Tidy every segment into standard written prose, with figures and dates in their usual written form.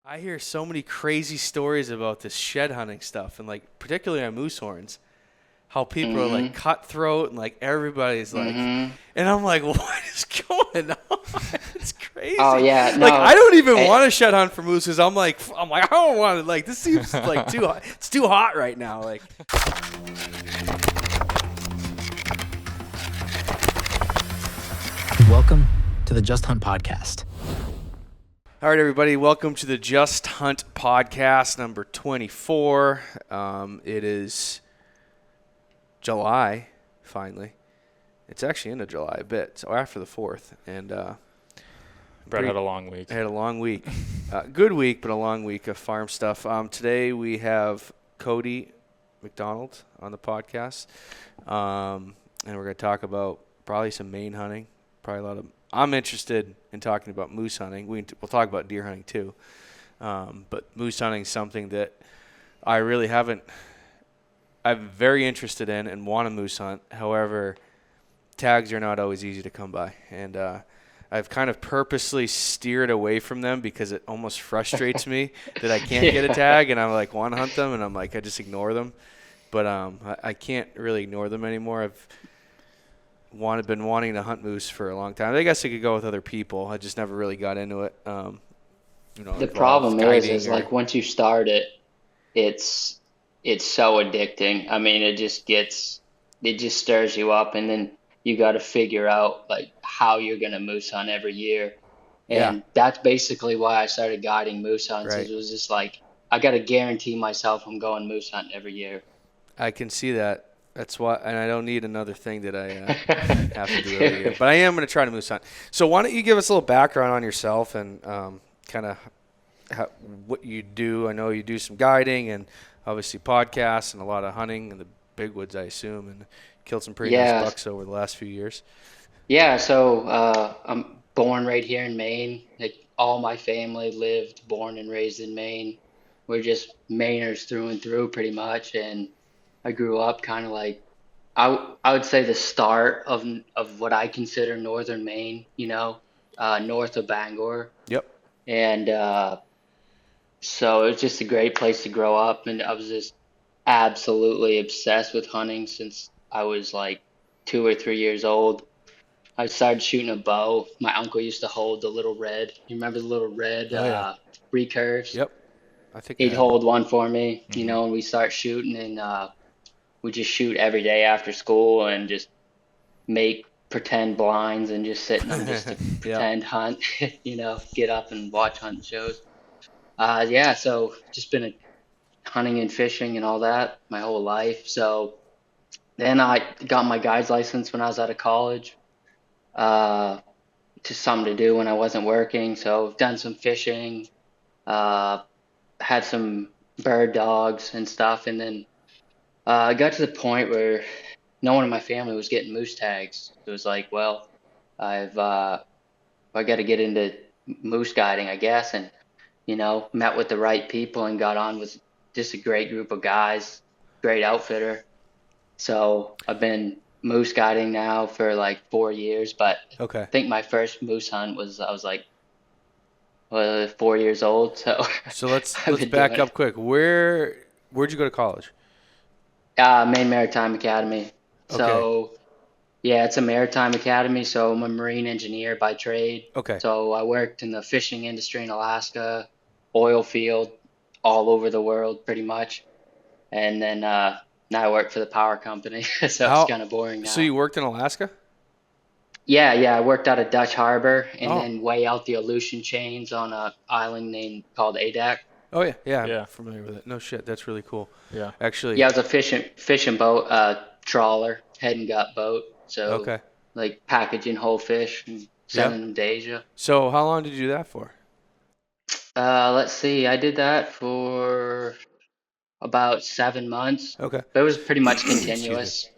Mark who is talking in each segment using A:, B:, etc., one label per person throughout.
A: I hear so many crazy stories about this shed hunting stuff, and like particularly on moose horns, how people are like cutthroat and like everybody's like, and I'm like, what is going on? It's crazy.
B: Oh yeah, no.
A: Like I don't even want to shed hunt for moose because I'm like, I don't want to. Like this seems like too hot. It's too hot right now. Like.
C: Welcome to the Just Hunt Podcast.
A: All right, everybody. Welcome to the Just Hunt Podcast number 24. It is July, finally. It's actually into July a bit, so after the 4th. And
D: Brett had a long week.
A: I had a long week. Good week, but a long week of farm stuff. Today we have Cody McDonald on the podcast, and we're going to talk about probably some Maine hunting. Probably a lot of. I'm interested in talking about moose hunting. We'll talk about deer hunting too, but moose hunting is something that I really haven't. I'm very interested in and want to moose hunt. However, tags are not always easy to come by, and I've kind of purposely steered away from them because it almost frustrates me that I can't get a tag, and I'm like want to hunt them, and I'm like I just ignore them, but I can't really ignore them anymore. I've been wanting to hunt moose for a long time. I guess I could go with other people. I just never really got into it.
B: The problem is like once you start it, it's so addicting. I mean, it just stirs you up, and then you got to figure out like how you're gonna moose hunt every year. And that's basically why I started guiding moose hunts. Right. It was just like I got to guarantee myself I'm going moose hunting every year.
A: I can see that. That's why, and I don't need another thing that I have to do every year. But I am going to try to moose hunt. So why don't you give us a little background on yourself and kind of what you do? I know you do some guiding and obviously podcasts and a lot of hunting in the big woods, I assume, and killed some pretty nice bucks over the last few years.
B: Yeah, so I'm born right here in Maine. Like all my family born and raised in Maine. We're just Mainers through and through pretty much, and I grew up kind of like, I would say the start of what I consider northern Maine, north of Bangor.
A: Yep.
B: And so it was just a great place to grow up. And I was just absolutely obsessed with hunting since I was like 2 or 3 years old. I started shooting a bow. My uncle used to hold the little red. You remember the little red recurves?
A: Yep. I think
B: he'd hold one for me, and we start shooting, and we just shoot every day after school and just make pretend blinds and just sit in them just to pretend hunt, get up and watch hunting shows. So just been hunting and fishing and all that my whole life. So then I got my guide's license when I was out of college, just something to do when I wasn't working. So I've done some fishing, had some bird dogs and stuff, and then I got to the point where no one in my family was getting moose tags. It was like, well, I got to get into moose guiding, I guess, and met with the right people and got on with just a great group of guys, great outfitter. So I've been moose guiding now for like 4 years, but I think my first moose hunt I was like 4 years old. So
A: let's back up quick. Where'd you go to college?
B: Maine Maritime Academy. So, it's a maritime academy. So I'm a marine engineer by trade.
A: Okay.
B: So I worked in the fishing industry in Alaska, oil field, all over the world pretty much. And then now I work for the power company. So it's kind of boring now.
A: So you worked in Alaska?
B: Yeah. I worked out of Dutch Harbor and then way out the Aleutian chains on an island called Adak.
A: Oh, yeah. I'm familiar with it. No shit. That's really cool.
D: Yeah.
A: Actually.
B: Yeah, it was a fishing boat, trawler, head and gut boat. So, like packaging whole fish and sending them to Asia.
A: So how long did you do that for?
B: Let's see. I did that for about 7 months.
A: Okay.
B: But it was pretty much continuous.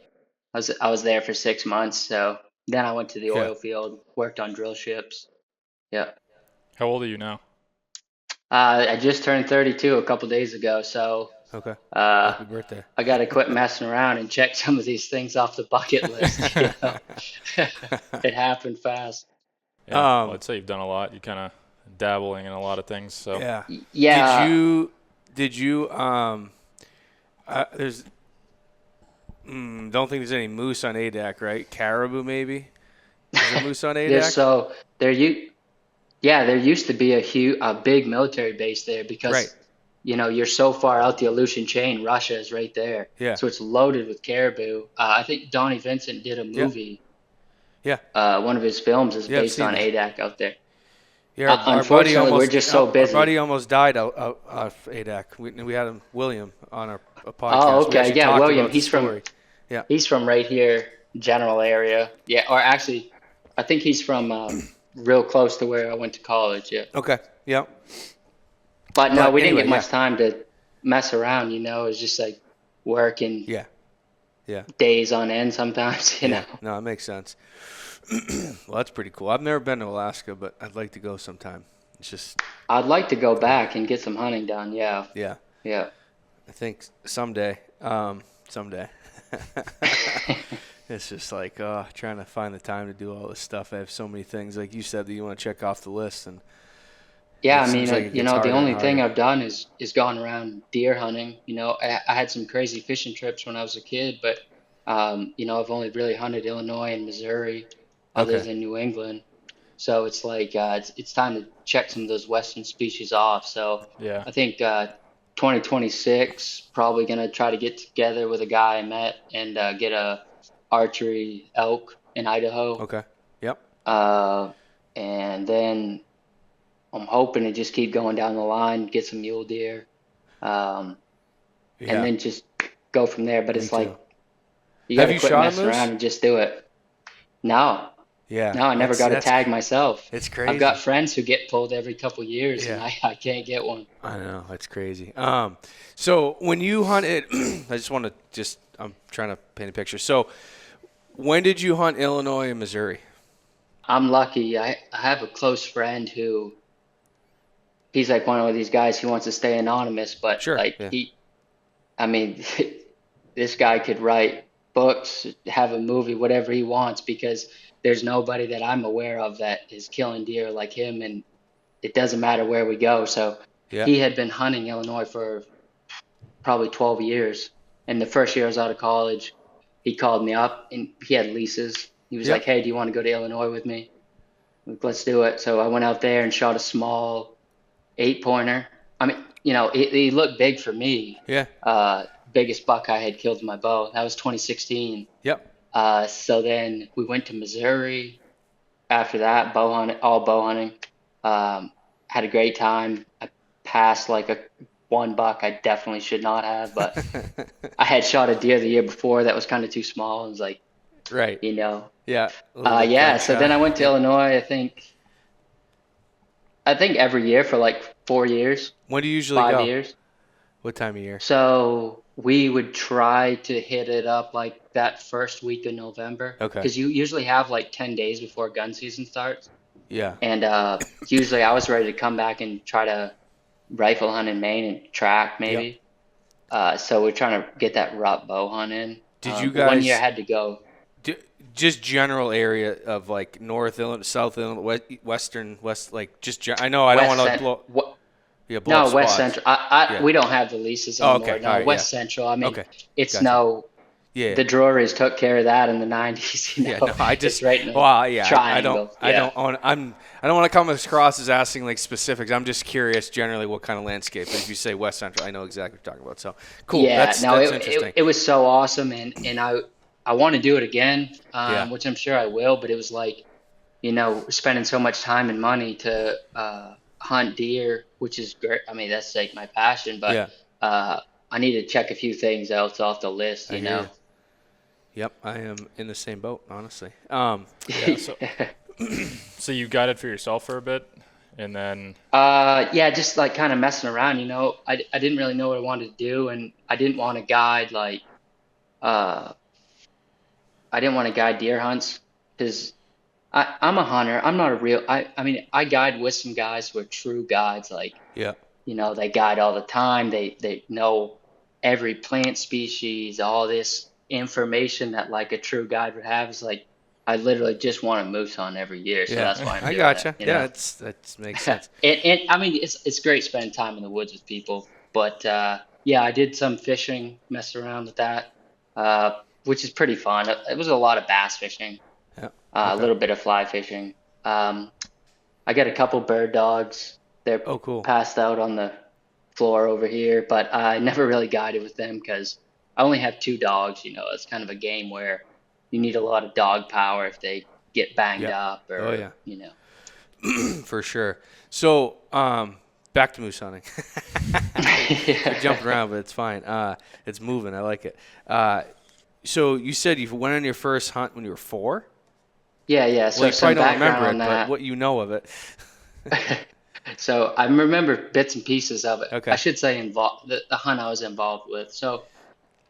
B: I was there for 6 months. So then I went to the oil field, worked on drill ships. Yeah.
D: How old are you now?
B: I just turned 32 a couple days ago, so
A: happy birthday.
B: I got to quit messing around and check some of these things off the bucket list. It happened fast.
D: Yeah, I'd say you've done a lot. You kind of dabbling in a lot of things. So
A: Yeah.
B: Yeah.
A: Did you there's don't think there's any moose on Adak, right? Caribou maybe? Is there moose on Adak?
B: So there there used to be a big military base there
A: Right.
B: because you're so far out the Aleutian chain. Russia is right there,
A: Yeah.
B: so it's loaded with caribou. I think Donnie Vincent did a
A: Yeah.
B: movie.
A: Yeah.
B: One of his films is
A: Yeah, I've
B: based
A: seen
B: on
A: that.
B: Adak out there.
A: Yeah, our buddy
B: Unfortunately, we're just so
A: our
B: busy.
A: buddy almost died out of Adak. We had him, William, on our podcast.
B: Oh,
A: We
B: okay,
A: actually
B: yeah,
A: talked
B: William.
A: about the
B: He's from
A: story. Yeah.
B: he's from right here, general area. Yeah, or actually, I think he's from real close to where I went to college. Yeah.
A: Okay. Yeah.
B: But no,
A: But
B: we didn't
A: anyway,
B: get much time to mess around. It's just like working
A: Yeah. Yeah.
B: days on end sometimes.
A: Yeah. No, it makes sense. Well, that's pretty cool. I've never been to Alaska, but I'd like to go sometime. It's just,
B: I'd like to go back and get some hunting done. Yeah.
A: yeah.
B: Yeah.
A: I think someday. Someday. It's just like trying to find the time to do all this stuff. I have so many things, like you said, that you want to check off the list, and
B: Yeah,
A: it
B: I
A: seems
B: mean,
A: like it gets
B: the
A: harder
B: only
A: and
B: thing
A: harder.
B: I've done is gone around deer hunting. I had some crazy fishing trips when I was a kid, but I've only really hunted Illinois and Missouri, other
A: Okay.
B: than New England. So it's like it's time to check some of those Western species off. So
D: yeah,
B: I think 2026 probably gonna try to get together with a guy I met and get a archery elk in Idaho.
A: Okay. Yep.
B: And then I'm hoping to just keep going down the line, get some mule deer, and
A: Yeah.
B: then just go from there. But
A: Me
B: it's like
A: too.
B: you
A: Have
B: got to
A: you
B: quit
A: shot a
B: messing
A: moose?
B: around and just do it. No,
A: Yeah.
B: no, I never got a tag myself.
A: It's crazy.
B: I've got friends who get pulled every couple years, and
A: Yeah.
B: I can't get one.
A: I know, it's crazy. So when you hunted, I'm trying to paint a picture. So when did you hunt Illinois and Missouri?
B: I'm lucky. I have a close friend who he's like one of these guys who wants to stay anonymous, but
A: Sure.
B: like
A: Yeah.
B: I mean, this guy could write books, have a movie, whatever he wants, because there's nobody that I'm aware of that is killing deer like him, and it doesn't matter where we go. So
A: Yeah.
B: he had been hunting Illinois for probably 12 years. And the first year I was out of college, he called me up and he had leases. He was
A: Yep.
B: like, "Hey, do you want to go to Illinois with me?" I'm like, let's do it. So I went out there and shot a small 8-pointer. I mean, he looked big for me.
A: Yeah.
B: Biggest buck I had killed with my bow. That was 2016.
A: Yep.
B: So then we went to Missouri. After that, all bow hunting. Had a great time. I passed like one buck I definitely should not have, but I had shot a deer the year before that was kind of too small. I was like,
A: Right.
B: Yeah.
A: Yeah.
B: So then I went to Illinois. I think every year for like 4 years,
A: When do you usually
B: 5
A: go?
B: years.
A: What time of year?
B: So we would try to hit it up like that first week of November.
A: Okay.
B: Because you usually have like 10 days before gun season starts.
A: Yeah.
B: And usually I was ready to come back and try to rifle hunt in Maine and track maybe. So we're trying to get that rut bow hunt in.
A: Did you
B: One
A: guys-
B: year I had to go.
A: Just general area of like North Illinois, South Illinois, Western, West, like just. I know I don't want to blow. Yeah, blow
B: No,
A: up
B: West
A: spots.
B: Central.
A: Yeah.
B: We don't have the leases
A: Oh,
B: anymore.
A: okay.
B: No,
A: All right,
B: West
A: yeah.
B: Central. I mean,
A: Okay.
B: it's
A: Gotcha. Yeah.
B: the Drury's took care of that in the 90s.
A: Yeah, no, I just
B: it's right in the
A: I
B: triangle.
A: don't want to come across as asking like specifics. I'm just curious generally what kind of landscape. If you say West Central, I know exactly what you're talking about. So cool.
B: Yeah,
A: That's interesting.
B: it was so awesome, and I want to do it again,
A: Yeah.
B: which I'm sure I will. But it was like, spending so much time and money to hunt deer, which is great. I mean, that's like my passion. But
A: Yeah.
B: I need to check a few things else off the list. You know.
A: Yep, I am in the same boat, honestly.
D: yeah. So you guided for yourself for a bit, and then
B: Yeah, just like kind of messing around. I didn't really know what I wanted to do, and I didn't want to guide I didn't want to guide deer hunts because I'm a hunter. I'm not a real. I mean, I guide with some guys who are true guides. Like,
A: Yeah.
B: they guide all the time. They know every plant species, all this information that like a true guide would have. Is like, I literally just want to moose hunt every year, so that's why I'm
A: I
B: doing
A: gotcha.
B: it. You
A: Yeah,
B: know,
A: that makes sense.
B: and I mean it's great spending time in the woods with people, but yeah, I did some fishing, messed around with that, which is pretty fun. It was a lot of bass fishing,
A: Yeah.
B: a
A: Okay.
B: little bit of fly fishing. I got a couple bird dogs. They're
A: Oh, cool.
B: passed out on the floor over here, but I never really guided with them because I only have two dogs. You know, it's kind of a game where you need a lot of dog power if they get banged
A: Yeah.
B: up
A: Oh,
B: or,
A: yeah.
B: you know.
A: For sure. So, back to moose hunting. We're jumping around, but it's fine. It's moving. I like it. So you said you went on your first hunt when you were 4?
B: Yeah, yeah.
A: Well,
B: So
A: you probably
B: some
A: don't
B: background
A: remember
B: on
A: it, but
B: that.
A: what you know of it.
B: So I remember bits and pieces of it. I
A: Okay.
B: should say involved the hunt I was involved with. So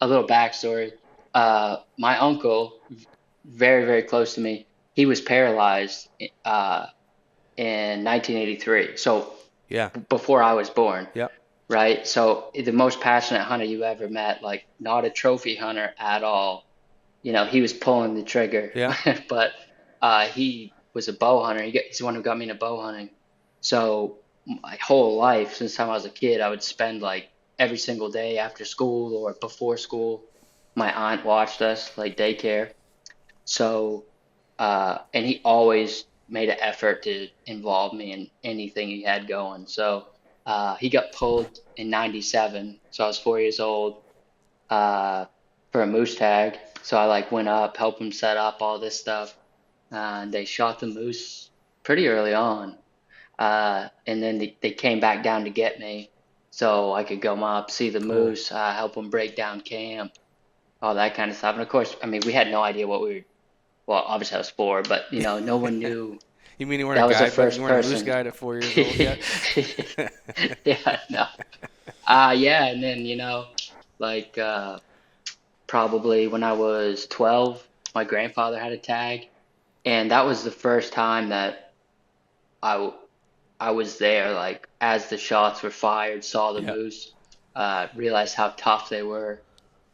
B: a little backstory. My uncle, very, very close to me, he was paralyzed in 1983. So
A: Yeah.
B: before I was born,
A: Yep.
B: right? So the most passionate hunter you ever met, like not a trophy hunter at all. You know, he was pulling the trigger,
A: Yeah.
B: but he was a bow hunter. He's the one who got me into bow hunting. So my whole life, since the time I was a kid, I would spend like every single day after school or before school. My aunt watched us, like daycare. So, and he always made an effort to involve me in anything he had going. So, he got pulled in '97. So I was 4 years old, uh, for a moose tag. So I like went up, helped him set up all this stuff, and they shot the moose pretty early on. And then they came back down to get me so I could go up, see the
A: Cool.
B: moose, help them break down camp, all that kind of stuff. And of course, I mean, we had no idea what we were, well, obviously I was 4, but you know, no one knew
A: You mean you weren't
B: that
A: a
B: was the
A: guide, but you
B: first
A: weren't a moose
B: person.
A: guide at 4 years old yet?
B: Yeah, no. Yeah, and then, you know, like probably when I was 12, my grandfather had a tag, and that was the first time that I w- I was there, like as the shots were fired, saw the
A: Yeah.
B: moose, realized how tough they were.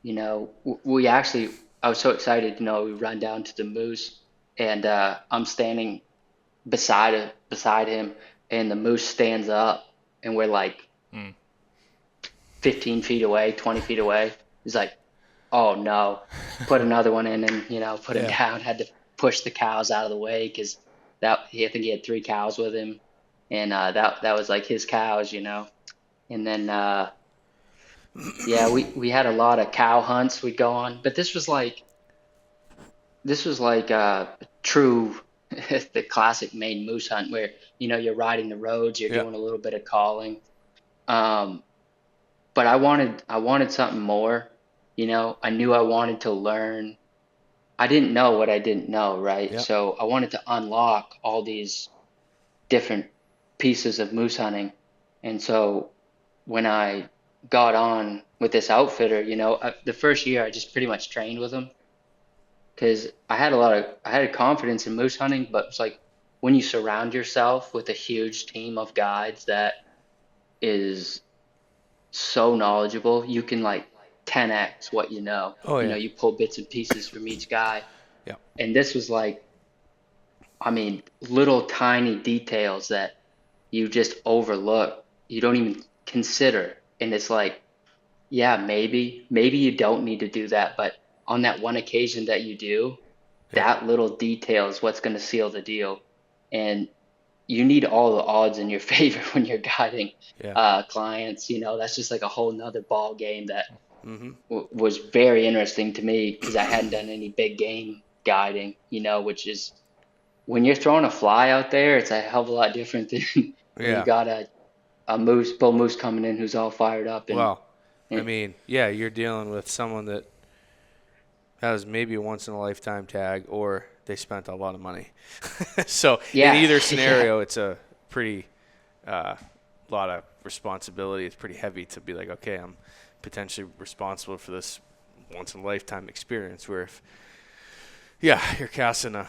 B: You know, we actually, I was so excited, you know, we run down to the moose, and I'm standing beside him, and the moose stands up, and we're like
D: Mm.
B: 15 feet away, 20 feet away. He's like, "Oh no," put another one in, and you know, put him
A: Yeah.
B: down. Had to push the cows out of the way because I think he had 3 cows with him, and that was like his cows, you know. And then yeah, we had a lot of cow hunts we'd go on, but this was like true the classic Maine moose hunt where you know you're riding the roads, you're
A: Yeah.
B: doing a little bit of calling. Um, but I wanted something more. You know, I knew I wanted to learn. I didn't know what I didn't know, right?
A: Yeah.
B: So I wanted to unlock all these different pieces of moose hunting. And so when I got on with this outfitter, you know, the first year I just pretty much trained with him because I had a confidence in moose hunting, but it's like when you surround yourself with a huge team of guides that is so knowledgeable, you can like 10x what you know.
A: Oh,
B: You
A: yeah.
B: know, you pull bits and pieces from each guy.
A: Yeah.
B: And this was like, I mean, little tiny details that you just overlook, you don't even consider. And it's like, yeah, maybe you don't need to do that, but on that one occasion that you do,
A: Yeah.
B: that little detail is what's going to seal the deal. And you need all the odds in your favor when you're guiding
A: Yeah.
B: clients. You know, that's just like a whole nother ball game that
A: Mm-hmm.
B: was very interesting to me because I hadn't done any big game guiding, you know, which is when you're throwing a fly out there, it's a hell of a lot different than when you
A: Yeah.
B: got a bull moose coming in who's all fired up
A: Well, I
B: and
A: mean, yeah, you're dealing with someone that has maybe a once in a lifetime tag or they spent a lot of money. So in
B: yeah,
A: either
B: yeah,
A: scenario, it's a pretty lot of responsibility. It's pretty heavy to be like, okay, I'm potentially responsible for this once in a lifetime experience. Where if, yeah, you're casting a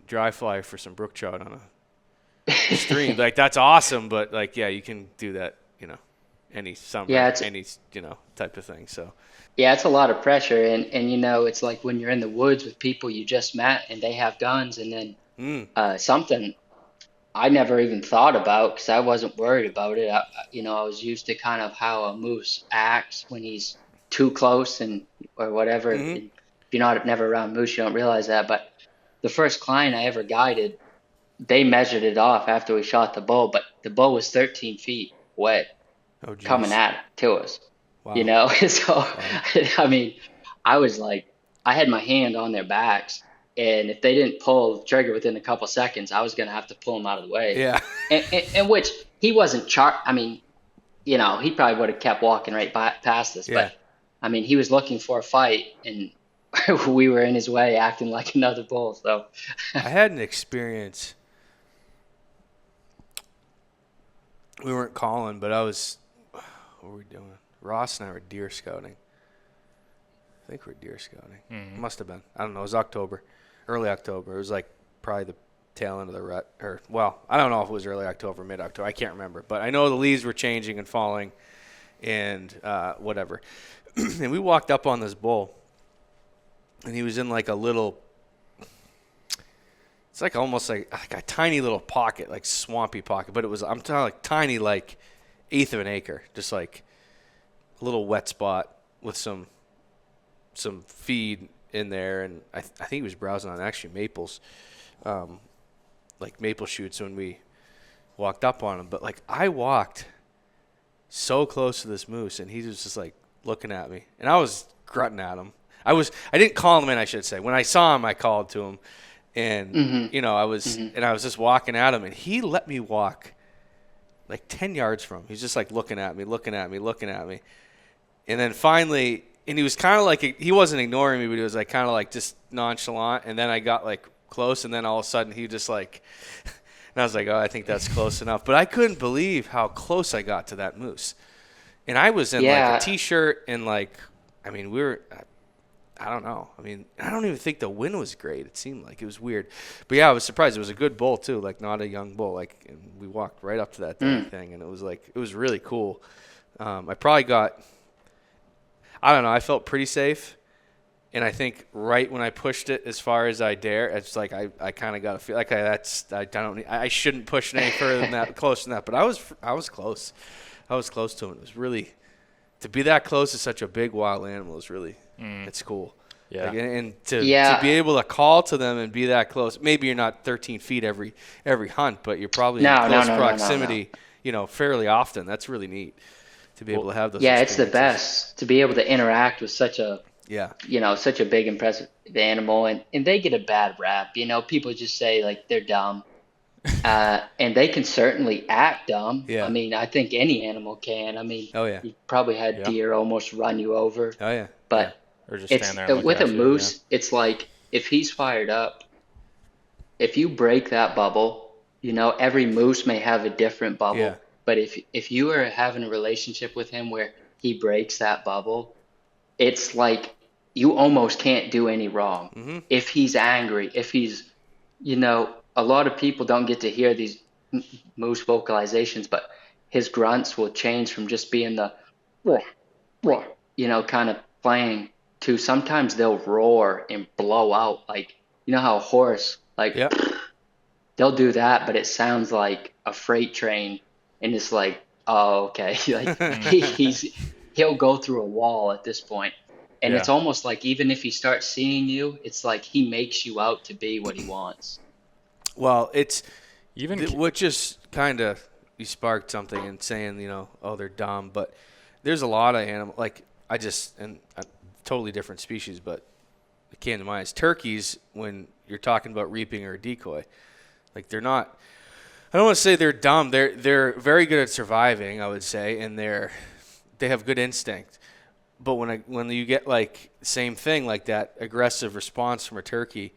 A: dry fly for some brook trout on a stream, like that's awesome. But like, yeah, you can do that, you know, any summer,
B: Yeah,
A: any type of thing. So
B: yeah, it's a lot of pressure, and it's like when you're in the woods with people you just met and they have guns, and then something I never even thought about because I wasn't worried about it. I was used to kind of how a moose acts when he's too close or whatever.
A: mm-hmm.
B: And if you're not never around moose, you don't realize that. But the first client I ever guided, they measured it off after we shot the bull, but the bull was 13 feet away
A: Oh
B: coming
A: geez.
B: at to us.
A: Wow.
B: So
A: Wow.
B: I mean, I was like, I had my hand on their backs, and if they didn't pull the trigger within a couple seconds, I was gonna have to pull them out of the way.
A: Yeah.
B: And which he wasn't I mean, he probably would have kept walking right past us,
A: Yeah.
B: but I mean, he was looking for a fight, and we were in his way, acting like another bull. So
A: I had an experience. We weren't calling, but what were we doing? Ross and I were deer scouting. I think we're deer scouting.
D: Mm-hmm.
A: Must have been. I don't know. It was October, early October. It was like probably the tail end of the rut. I don't know if it was early October, mid-October. I can't remember. But I know the leaves were changing and falling and whatever. And we walked up on this bull, and he was in like a little – it's like almost like a tiny little pocket, like swampy pocket. But I'm talking like tiny, like eighth of an acre, just like a little wet spot with some feed in there, and I think he was browsing on actually maples, like maple shoots when we walked up on him. But like I walked so close to this moose, and he was just like looking at me, and I was grunting at him. I didn't call him in, I should say. When I saw him, I called to him, and I was just walking at him, and he let me walk like 10 yards from him. He's just like looking at me, and then finally. And he was kind of like, he wasn't ignoring me, but he was like kind of like just nonchalant. And then I got like close, and then all of a sudden he just like, and I was like, oh, I think that's close enough. But I couldn't believe how close I got to that moose. And I was in like a T-shirt and like, I mean, I don't know. I mean, I don't even think the wind was great. It seemed like it was weird. But yeah, I was surprised. It was a good bull too, like not a young bull. Like, and we walked right up to that thing, and it was really cool. I probably got, I don't know. I felt pretty safe, and I think right when I pushed it as far as I dare, it's like I kind of got to feel like I shouldn't push it any further than that, close than that. But I was close. I was close to him. It was really, to be that close to such a big wild animal is really it's cool.
D: Yeah.
A: Like, and to be able to call to them and be that close. Maybe you're not 13 feet every hunt, but you're probably in close proximity. Fairly often. That's really neat. To be able to have those.
B: Yeah, it's the best to be able to interact with such a such a big, impressive animal, and they get a bad rap. People just say like they're dumb, and they can certainly act dumb.
A: Yeah.
B: I mean, I think any animal can. I mean, you probably had deer almost run you over.
A: Oh yeah.
B: But
D: or just stand there and look
B: with
D: at
B: a
D: you,
B: moose, it's like if he's fired up, if you break that bubble, every moose may have a different bubble.
A: Yeah.
B: But if you are having a relationship with him where he breaks that bubble, it's like you almost can't do any wrong.
A: Mm-hmm.
B: If he's angry, if he's, a lot of people don't get to hear these moose vocalizations, but his grunts will change from just being the, kind of playing to sometimes they'll roar and blow out. Like, how a horse, like, they'll do that, but it sounds like a freight train. And it's like, oh, okay. Like he'll go through a wall at this point. And it's almost like even if he starts seeing you, it's like he makes you out to be what he wants.
A: Well, it's what just kind of you sparked something in saying, they're dumb. But there's a lot of animals, like totally different species, but it came to mind is turkeys when you're talking about reaping or a decoy. Like they're not. I don't want to say they're dumb. They're very good at surviving, I would say, and they have good instinct. But when you get like same thing like that aggressive response from a turkey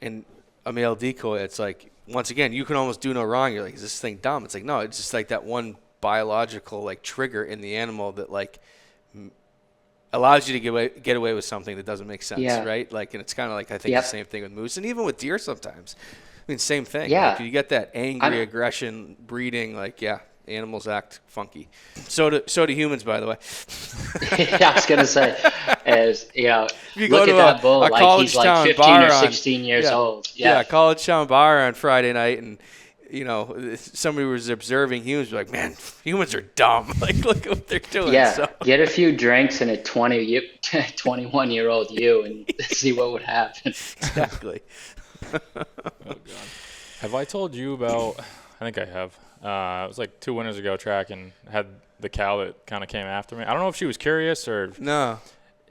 A: and a male decoy, it's like once again you can almost do no wrong. You're like, is this thing dumb? It's like no, it's just like that one biological like trigger in the animal that like allows you to get away with something that doesn't make sense, right? Like, and it's kind of like I think the same thing with moose and even with deer sometimes. I mean, same thing.
B: Yeah.
A: Like, you get that angry aggression breeding, like, Animals act funky. So do humans, by the way.
B: Yeah, I was gonna say, as
A: If you
B: look
A: go
B: at
A: to
B: that bull,
A: a
B: like
A: college
B: he's like
A: town
B: 15
A: bar
B: or
A: on
B: 16 years
A: yeah,
B: old.
A: yeah, college town bar on Friday night, and somebody was observing humans, like, man, humans are dumb. Like, look at what they're doing.
B: Yeah,
A: So.
B: get a few drinks and a 21-year-old you and see what would happen.
A: Exactly.
D: Oh God. Have I told you about? I think I have. It was like 2 winters ago tracking. Had the cow that kind of came after me. I don't know if she was curious or
A: No.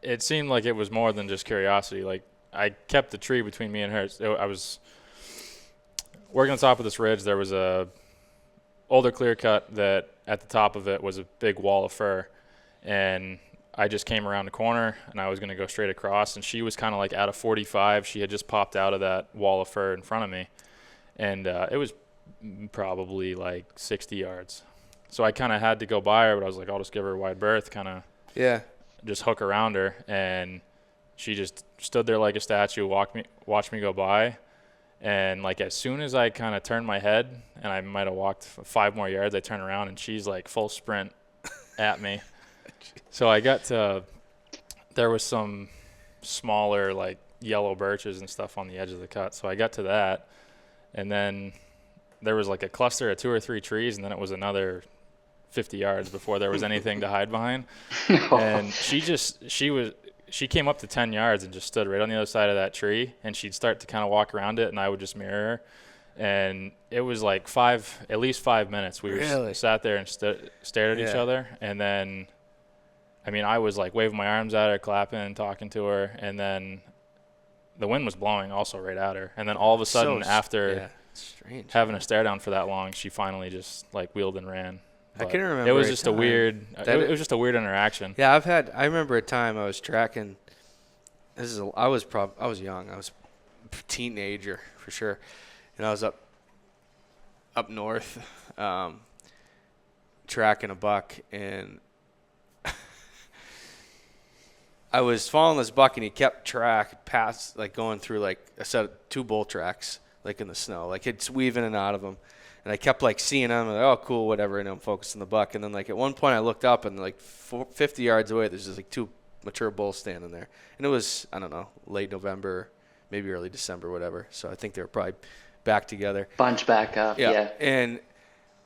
D: it seemed like it was more than just curiosity. Like I kept the tree between me and her. I was working on top of this ridge. There was a older clear cut that at the top of it was a big wall of fir, and I just came around the corner and I was going to go straight across, and she was kind of like at a 45. She had just popped out of that wall of fir in front of me, and it was probably like 60 yards. So I kind of had to go by her, but I was like, I'll just give her a wide berth, kind of just hook around her, and she just stood there like a statue, watched me go by. And like as soon as I kind of turned my head, and I might have walked 5 more yards, I turned around and she's like full sprint at me. So I got to, there was some smaller like yellow birches and stuff on the edge of the cut. So I got to that, and then there was like a cluster of 2 or 3 trees, and then it was another 50 yards before there was anything to hide behind. And she came up to 10 yards and just stood right on the other side of that tree, and she'd start to kind of walk around it, and I would just mirror her. And it was like at least 5 minutes. We were sat there and stared at each other. And then, I mean, I was like waving my arms at her, clapping and talking to her. And then the wind was blowing also right at her. And then all of a sudden, after having a stare down for that long, she finally just like wheeled and ran.
A: But I can remember
D: it was just a weird interaction.
A: Yeah, I remember a time I was tracking. I was young. I was a teenager for sure, and I was up north, tracking a buck, and I was following this buck, and he kept past like going through like a set of 2 bull tracks like in the snow, like it's weaving in and out of them. And I kept like seeing him, and like, oh, cool, whatever, and I'm focused on the buck. And then like at one point I looked up, and like 50 yards away, there's just like 2 mature bulls standing there. And it was, I don't know, late November, maybe early December, whatever. So I think they were probably back together.
B: Bunch back up, yeah.
A: And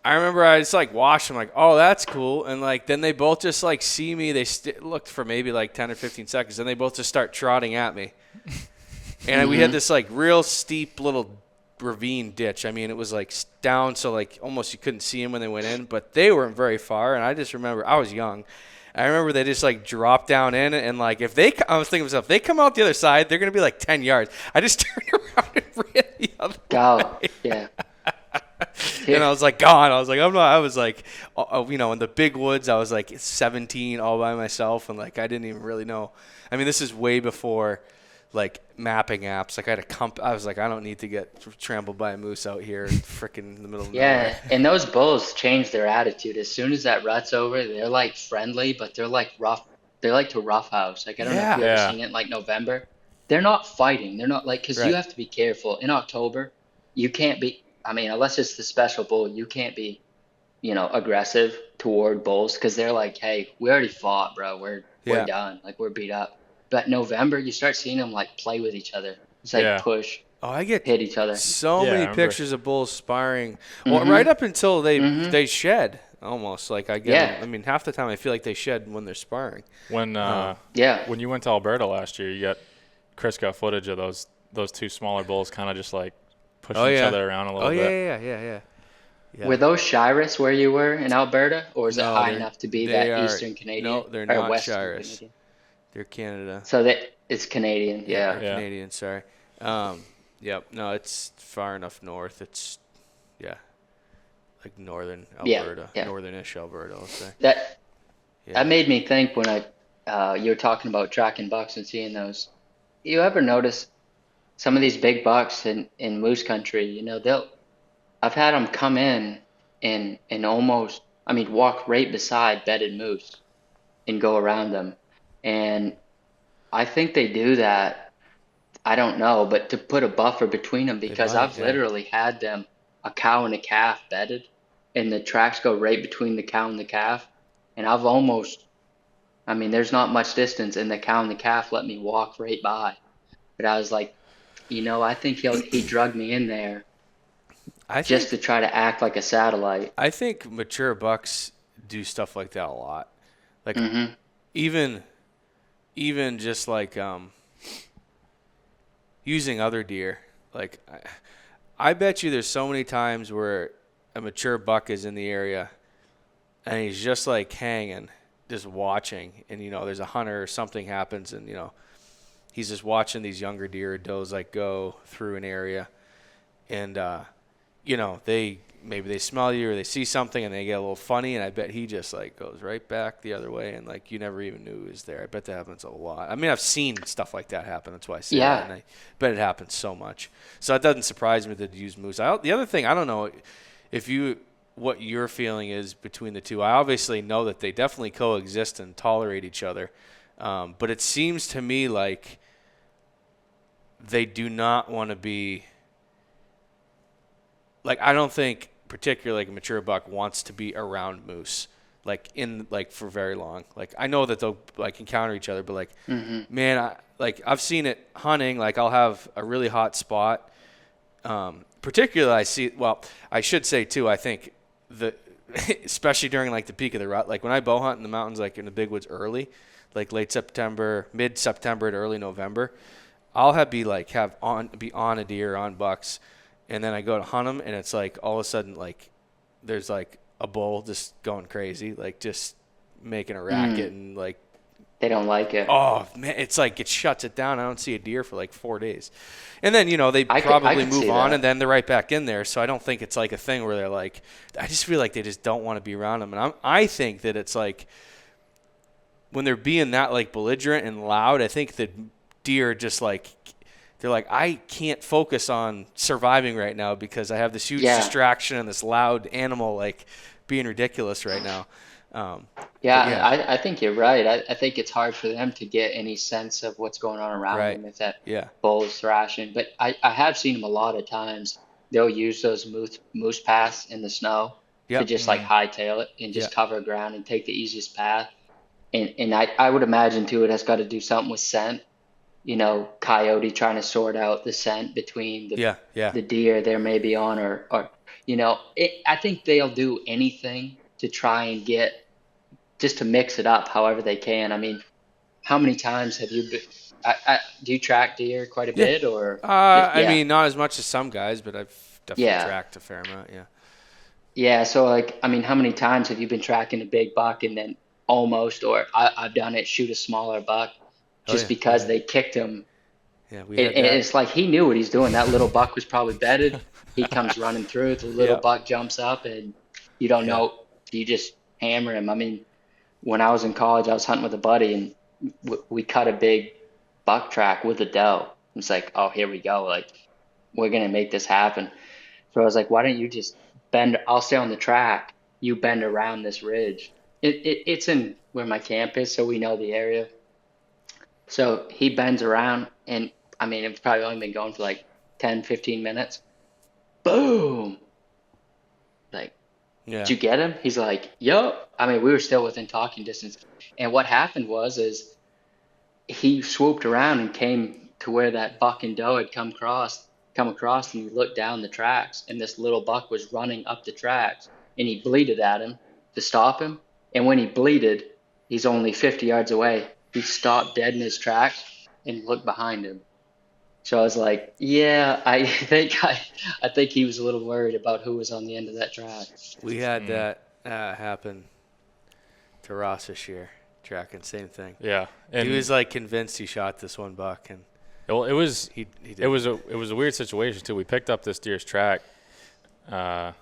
A: I remember I just like watched them, like, oh, that's cool. And like then they both just like see me. They looked for maybe like 10 or 15 seconds, and they both just start trotting at me. And we had this like real steep little ravine ditch. I mean, it was like down, so like almost you couldn't see them when they went in, but they weren't very far. And I just remember, I was young, I remember they just like dropped down in, and like I was thinking to myself, if they come out the other side, they're gonna be like 10 yards. I just turned around and ran the other way.
B: Yeah.
A: And I was like gone. I was like, I was like, in the big woods, I was like 17 all by myself, and like I didn't even really know. I mean, this is way before like mapping apps. Like I was like, I don't need to get trampled by a moose out here freaking in the middle of nowhere.
B: Yeah, and those bulls change their attitude. As soon as that rut's over, they're like friendly, but they're like rough. They like to roughhouse. Like I don't know if you've ever seen it in like November. They're not fighting. They're not like, because you have to be careful. In October, you can't be, I mean, unless it's the special bull, you can't be, aggressive toward bulls, because they're like, hey, we already fought, bro. We're done. Like we're beat up. But November, you start seeing them like play with each other. It's like push.
A: Oh, I get
B: hit each other.
A: So many pictures of bulls sparring. Well, right up until they shed almost. Like I get. I mean, half the time I feel like they shed when they're sparring.
D: When you went to Alberta last year, Chris got footage of those 2 smaller bulls kind of just like pushing each other around a little bit.
B: Yeah. Were those Shiras where you were in Alberta, or is it high enough to be that Eastern Canadian?
A: No, they're not Shiras. They're Canada.
B: So it's Canadian, yeah.
A: Canadian, sorry. Yep. No, it's far enough north. It's, like northern Alberta, northern-ish Alberta, I'll say.
B: That made me think when you were talking about tracking bucks and seeing those. You ever notice some of these big bucks in moose country? I've had them come in and almost, walk right beside bedded moose and go around them. And I think they do that, I don't know, but to put a buffer between them, because I've literally had them, a cow and a calf bedded, and the tracks go right between the cow and the calf. And there's not much distance, and the cow and the calf let me walk right by. But I was like, I think he drugged me in there just to try to act like a satellite.
A: I think mature bucks do stuff like that a lot. Like even just like using other deer. Like I bet you there's so many times where a mature buck is in the area and he's just like hanging, just watching, and there's a hunter or something happens, and he's just watching these younger deer or does like go through an area, and maybe they smell you or they see something and they get a little funny, and I bet he just like goes right back the other way, and like you never even knew he was there. I bet that happens a lot. I mean, I've seen stuff like that happen. That's why I say that, and I bet it happens so much. So it doesn't surprise me that they use moose. The other thing, I don't know what your feeling is between the two. I obviously know that they definitely coexist and tolerate each other, but it seems to me like they do not want to be. Like, I don't think particularly like a mature buck wants to be around moose, for very long. Like, I know that they'll like encounter each other, but like, man, I've seen it hunting. Like, I'll have a really hot spot. Particularly, I should say too, I think especially during like the peak of the rut, like when I bow hunt in the mountains, like in the big woods early, like late September, mid-September to early November, I'll be on a deer, on bucks. And then I go to hunt them, and it's like all of a sudden, like there's like a bull just going crazy, like just making a racket, and like
B: they don't like it.
A: Oh man, it's like it shuts it down. I don't see a deer for like 4 days, and then they probably move on, and then they're right back in there. So I don't think it's like a thing where they're like. I just feel like they just don't want to be around them, and I think that it's like when they're being that like belligerent and loud. I think that deer just like. They're like, I can't focus on surviving right now because I have this huge distraction and this loud animal like being ridiculous right now.
B: I think you're right. I think it's hard for them to get any sense of what's going on around them if that bull is thrashing. But I have seen them a lot of times. They'll use those moose paths in the snow to just like hightail it and just cover ground and take the easiest path. And I would imagine too it has got to do something with scent. Coyote trying to sort out the scent between the deer there may be on or I think they'll do anything to try and get just to mix it up however they can. I mean, how many times have you been do you track deer quite a bit or
A: I mean not as much as some guys, but I've definitely tracked a fair amount.
B: So like I mean, how many times have you been tracking a big buck and then almost or I've done it, shoot a smaller buck just because they kicked him. And it's like he knew what he's doing. That little buck was probably bedded. He comes running through. The little buck jumps up, and you don't know. You just hammer him. I mean, when I was in college, I was hunting with a buddy, and we cut a big buck track with a doe. It's like, oh, here we go. Like, we're going to make this happen. So I was like, why don't you just bend? I'll stay on the track. You bend around this ridge. It's in where my camp is, so we know the area. So he bends around, and I mean, it's probably only been going for like 10, 15 minutes. Boom! Like, did you get him? He's like, yup. I mean, we were still within talking distance. And what happened is he swooped around and came to where that buck and doe had come across, and he looked down the tracks, and this little buck was running up the tracks, and he bleated at him to stop him. And when he bleated, he's only 50 yards away. He stopped dead in his tracks and looked behind him. So I was like, I think he was a little worried about who was on the end of that track.
A: We had that happen to Ross this year, tracking, same thing.
D: Yeah. And
A: he was like convinced he shot this one buck, and
D: well, it was a weird situation too. We picked up this deer's track right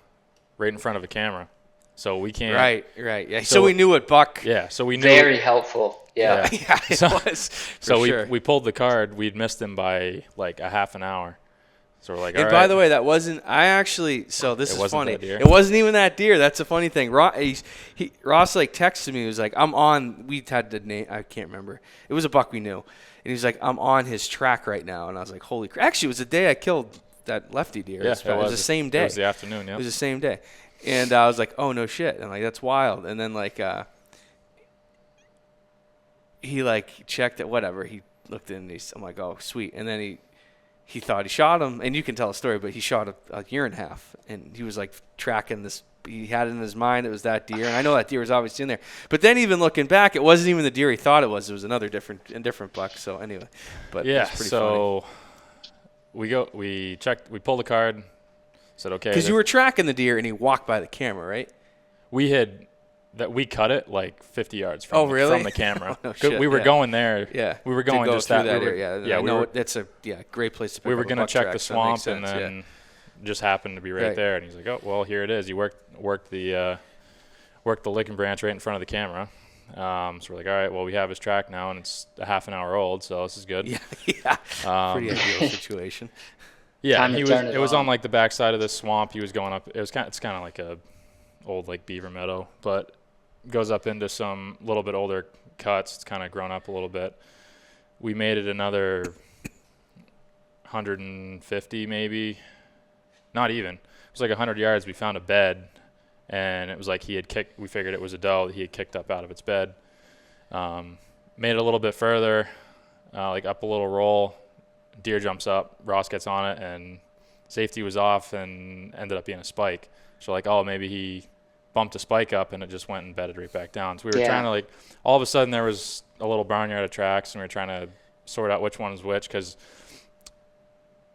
D: in front of a camera. So we can't.
A: Right. Yeah. So we knew what buck.
D: Yeah. So we knew.
B: Very helpful. Yeah.
A: It was.
D: So we pulled the card. We'd missed him by like a half an hour. So we're like, all right.
A: By the way, that wasn't. So this is funny. It wasn't even that deer. That's a funny thing. Ross like texted me. He was like, I'm on. We had the name. I can't remember. It was a buck we knew, and he was like, I'm on his track right now. And I was like, holy crap! Actually, it was the day I killed that lefty deer.
D: Yeah,
A: it was the same day. It
D: was the afternoon. Yeah.
A: It was the same day. And I was like, oh, no shit. And like, that's wild. And then like he like checked it, whatever. He looked in and I'm like, oh, sweet. And then he thought he shot him. And you can tell a story, but he shot a year and a half. And he was like tracking this. He had it in his mind it was that deer. And I know that deer was obviously in there. But then even looking back, it wasn't even the deer he thought it was. It was another different buck. So anyway. But
D: yeah,
A: it was pretty
D: so we checked, we pulled the card, said okay.
A: Because you were tracking the deer and he walked by the camera, right?
D: We cut it like 50 yards from, from the camera.
A: Oh, no shit,
D: we were going there.
A: Yeah.
D: We were going just that
A: area.
D: Yeah,
A: it's a great place to pick
D: we were
A: going to
D: check the swamp and then just happened to be right there. And he's like, oh, well, here it is. He worked the licking branch right in front of the camera. So we're like, all right, well, we have his track now, and it's a half an hour old, so this is good.
A: Yeah. Pretty ideal situation.
D: Yeah, it was on like the backside of this swamp. He was going up. It's kind of like a old like beaver meadow, but goes up into some little bit older cuts. It's kind of grown up a little bit. We made it another 150 maybe, not even. It was like 100 yards. We found a bed. And it was like we figured it was a doe that he had kicked up out of its bed. Made it a little bit further, like up a little roll. Deer jumps up, Ross gets on it, and safety was off and ended up being a spike. So like, oh, maybe he bumped a spike up and it just went and bedded right back down. So we were trying to like, all of a sudden there was a little barnyard of tracks and we were trying to sort out which one was which because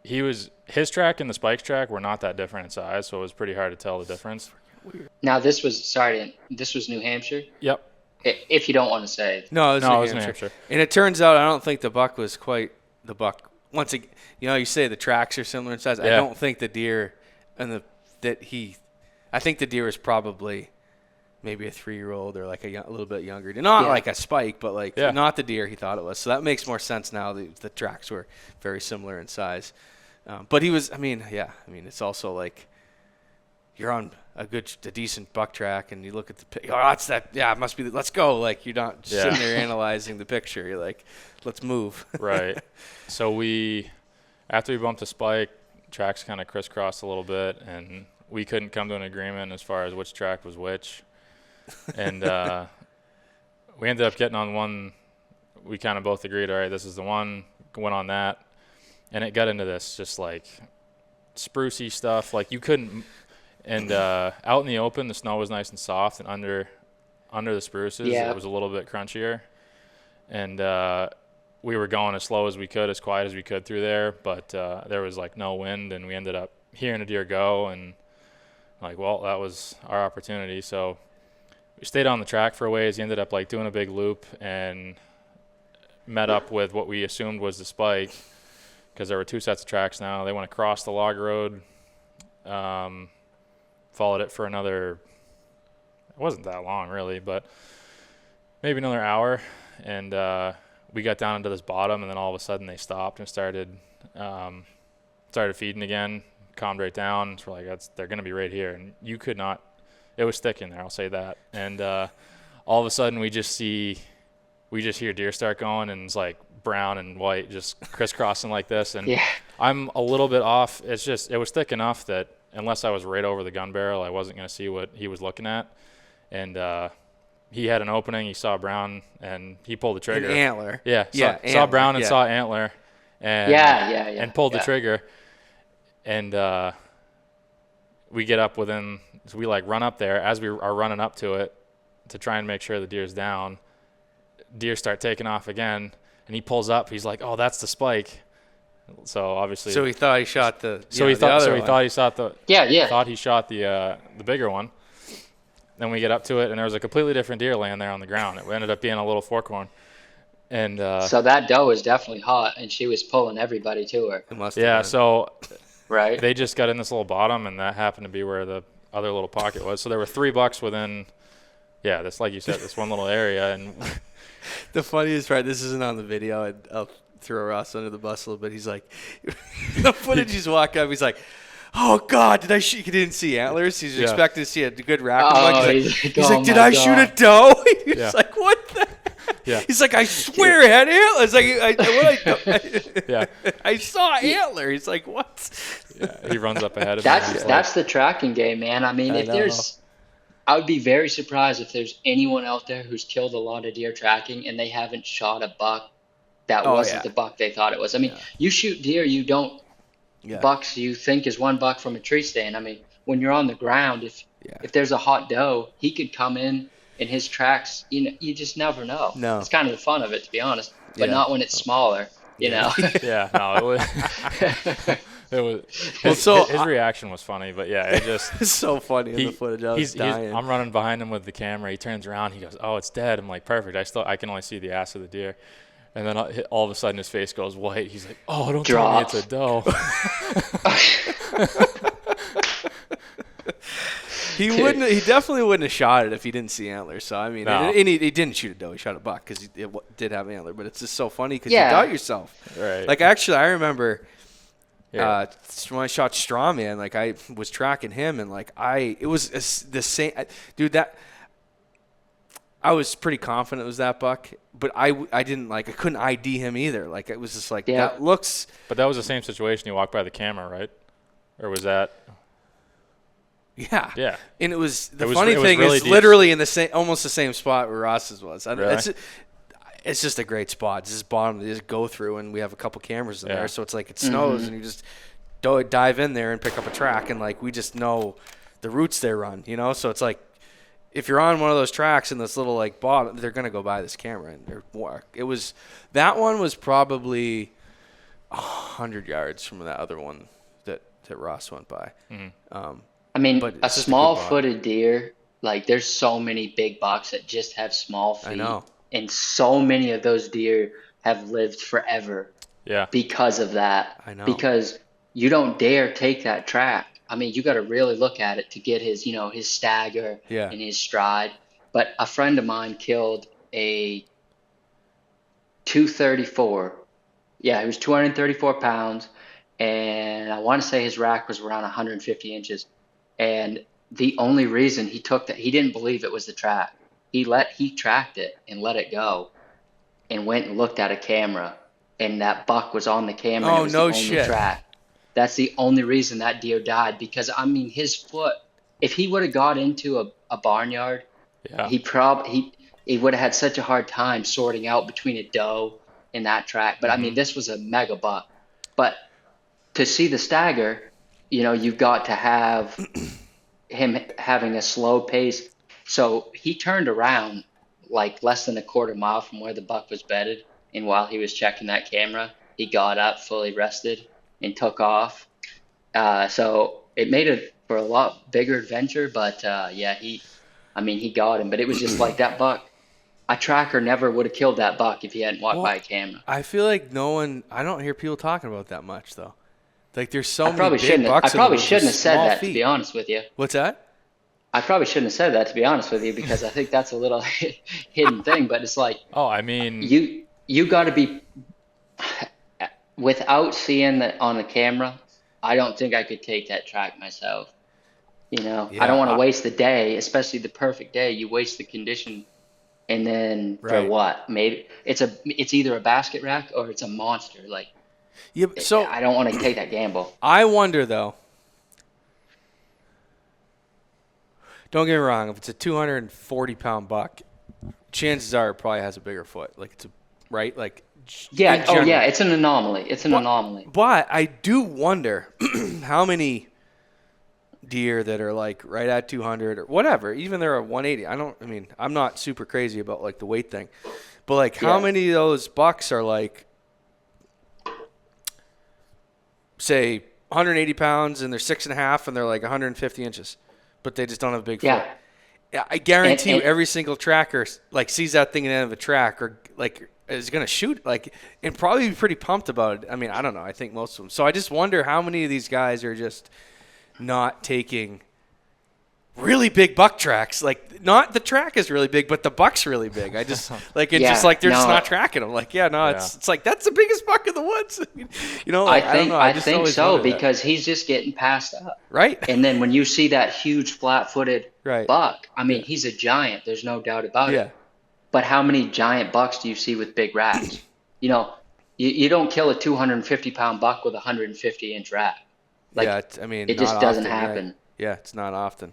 D: his track and the spike's track were not that different in size, so it was pretty hard to tell the difference.
B: Now this was New Hampshire?
D: Yep.
B: If you don't want to say.
A: No, it was New Hampshire. And it turns out I don't think the buck was quite the buck. Once again, you say the tracks are similar in size. Yeah. I don't think the deer I think the deer is probably maybe a 3-year-old or like a little bit younger. Not like a spike, but like not the deer he thought it was. So that makes more sense now. The tracks were very similar in size. But he was, it's also like you're on a decent buck track and you look at the picture. Oh, that's that. Yeah, it must be. Let's go. Like you're not sitting there analyzing the picture. You're like, let's move.
D: Right. So after we bumped the spike, tracks kind of crisscrossed a little bit, and we couldn't come to an agreement as far as which track was which. And we ended up getting on one. We kind of both agreed, all right, this is the one. Went on that, and it got into this just like sprucey stuff. Like you couldn't. And out in the open, the snow was nice and soft, and under the spruces, it was a little bit crunchier. And we were going as slow as we could, as quiet as we could through there, but there was like no wind, and we ended up hearing a deer go, and like, well, that was our opportunity. So we stayed on the track for a ways. He ended up like doing a big loop and met up with what we assumed was the spike, because there were 2 sets of tracks now. They went across the log road. Followed it for another, it wasn't that long really, but maybe another hour. And we got down into this bottom, and then all of a sudden they stopped and started feeding again, calmed right down. So we're like, they're going to be right here. And you could not, it was thick in there, I'll say that. And all of a sudden we just hear deer start going, and it's like brown and white just crisscrossing like this. And I'm a little bit off. It was thick enough that unless I was right over the gun barrel, I wasn't going to see what he was looking at. And he had an opening. He saw brown, and he pulled the trigger.
A: An antler.
D: Yeah. Saw brown and saw antler. And, and pulled the trigger. And we get up so we like run up there. As we are running up to it to try and make sure the deer's down, deer start taking off again, and he pulls up. He's like, oh, that's the spike. So obviously.
A: So he thought he shot the.
D: Thought he shot the.
B: Thought
D: he shot the bigger one. Then we get up to it, and there was a completely different deer laying there on the ground. It ended up being a little forkhorn. And
B: so that doe was definitely hot, and she was pulling everybody to her.
A: It must have been.
D: So
B: right.
D: They just got in this little bottom, and that happened to be where the other little pocket was. So there were 3 bucks within. Yeah, this, like you said, this one little area. And
A: the funniest part, this isn't on the video. I'll throw Ross under the bus a little bit. He's like, the footage he's walking up, he's like, oh God, did I shoot? He didn't see antlers. He's expecting to see a good rack. He's like, did I shoot a doe? He's like, what the?
D: Yeah.
A: He's like, I swear it had antlers.
D: Yeah.
A: I saw antler. He's like, what?
D: Yeah, he runs up ahead of me.
B: That's the tracking game, man. I mean, I would be very surprised if there's anyone out there who's killed a lot of deer tracking and they haven't shot a buck that wasn't the buck they thought it was. I mean, you shoot deer, you don't bucks you think is one buck from a tree stand. I mean, when you're on the ground, if there's a hot doe, he could come in his tracks. You just never know.
A: No.
B: It's kind of the fun of it, to be honest, but not when it's smaller. You know.
D: Yeah. No. It was. His reaction was funny, but yeah, it just.
A: It's so funny in the footage. I was dying.
D: I'm running behind him with the camera. He turns around. He goes, "Oh, it's dead." I'm like, "Perfect." I can only see the ass of the deer. And then all of a sudden his face goes white. He's like, "Oh, don't tell me it's a doe."
A: He definitely wouldn't have shot it if he didn't see antlers. So I mean,
D: No.
A: and he didn't shoot a doe. He shot a buck because it did have antler. But it's just so funny because you doubt yourself.
D: Right.
A: Like actually, I remember
D: Yeah.
A: when I shot Strawman. Like I was tracking him, and like it was the same dude that. I was pretty confident it was that buck, but I didn't I couldn't ID him either. Like it was just like that looks.
D: But that was the same situation. You walked by the camera, right? Or was that?
A: Yeah.
D: Yeah.
A: And it was
D: It was
A: funny thing
D: really
A: is
D: deep.
A: literally in almost the same spot where Ross's was.
D: Really?
A: It's just a great spot. It's just bottom. You just go through, and we have a couple cameras in
D: Yeah.
A: there, so it's like it snows, and you just dive in there and pick up a track, and like we just know the routes they run, So it's like. If you're on one of those tracks in this little like bottom, they're gonna go by this camera and that one was probably 100 yards from that other one that Ross went by.
D: Mm-hmm.
B: I mean,
A: but
B: a small-footed deer, like there's so many big bucks that just have small feet.
A: I know.
B: And so many of those deer have lived forever.
D: Yeah.
B: Because of that.
A: I know.
B: Because you don't dare take that track. I mean, you got to really look at it to get his stagger and his stride. But a friend of mine killed a 234. Yeah, he was 234 pounds, and I want to say his rack was around 150 inches. And the only reason he took that, he didn't believe it was the track. He tracked it and let it go, and went and looked at a camera, and that buck was on the camera. And it was the only track. That's the only reason that deer died, because I mean his foot, if he would have got into a barnyard, he would have had such a hard time sorting out between a doe and that track. But I mean, this was a mega buck. But to see the stagger, you've got to have him having a slow pace. So he turned around like less than a quarter mile from where the buck was bedded, and while he was checking that camera, he got up, fully rested, and took off. So it made it for a lot bigger adventure, but he got him. But it was just like that buck. A tracker never would have killed that buck if he hadn't walked by a camera.
A: I feel like I don't hear people talking about that much though. Like there's so many big bucks.
B: I probably shouldn't have said that, to be honest with you.
A: What's that?
B: I probably shouldn't have said that, to be honest with you, because I think that's a little hidden thing. But it's like,
D: I mean,
B: you got to be. Without seeing that on the camera, I don't think I could take that track myself. I don't want to waste the day, especially the perfect day. You waste the condition, and then for what? Maybe it's either a basket rack or it's a monster. Like, so I don't want to take that gamble.
A: I wonder though. Don't get me wrong. If it's a 240-pound buck, chances are it probably has a bigger foot. Like it's right, like.
B: Yeah. Oh, yeah. It's an anomaly. Anomaly.
A: But I do wonder how many deer that are like right at 200 or whatever, even they're at 180. I'm not super crazy about like the weight thing, but like how many of those bucks are like, say 180 pounds and they're 6.5 and they're like 150 inches, but they just don't have a big foot. I guarantee you every single tracker like sees that thing at the end of a track or like is going to shoot and probably be pretty pumped about it. I mean, I don't know. I think most of them. So I just wonder how many of these guys are just not taking really big buck tracks. Like not the track is really big, but the buck's really big. I just like, it's just like, they're just not tracking them. Like, it's like, that's the biggest buck in the woods.
B: I think so, because he's just getting passed up.
A: Right.
B: And then when you see that huge flat-footed buck, I mean, he's a giant. There's no doubt about it. But how many giant bucks do you see with big racks? You know, you don't kill a 250-pound buck with a 150-inch rack. Like,
A: Yeah, I mean,
B: it
A: not
B: just doesn't
A: often.
B: happen.
A: Yeah, it's not often.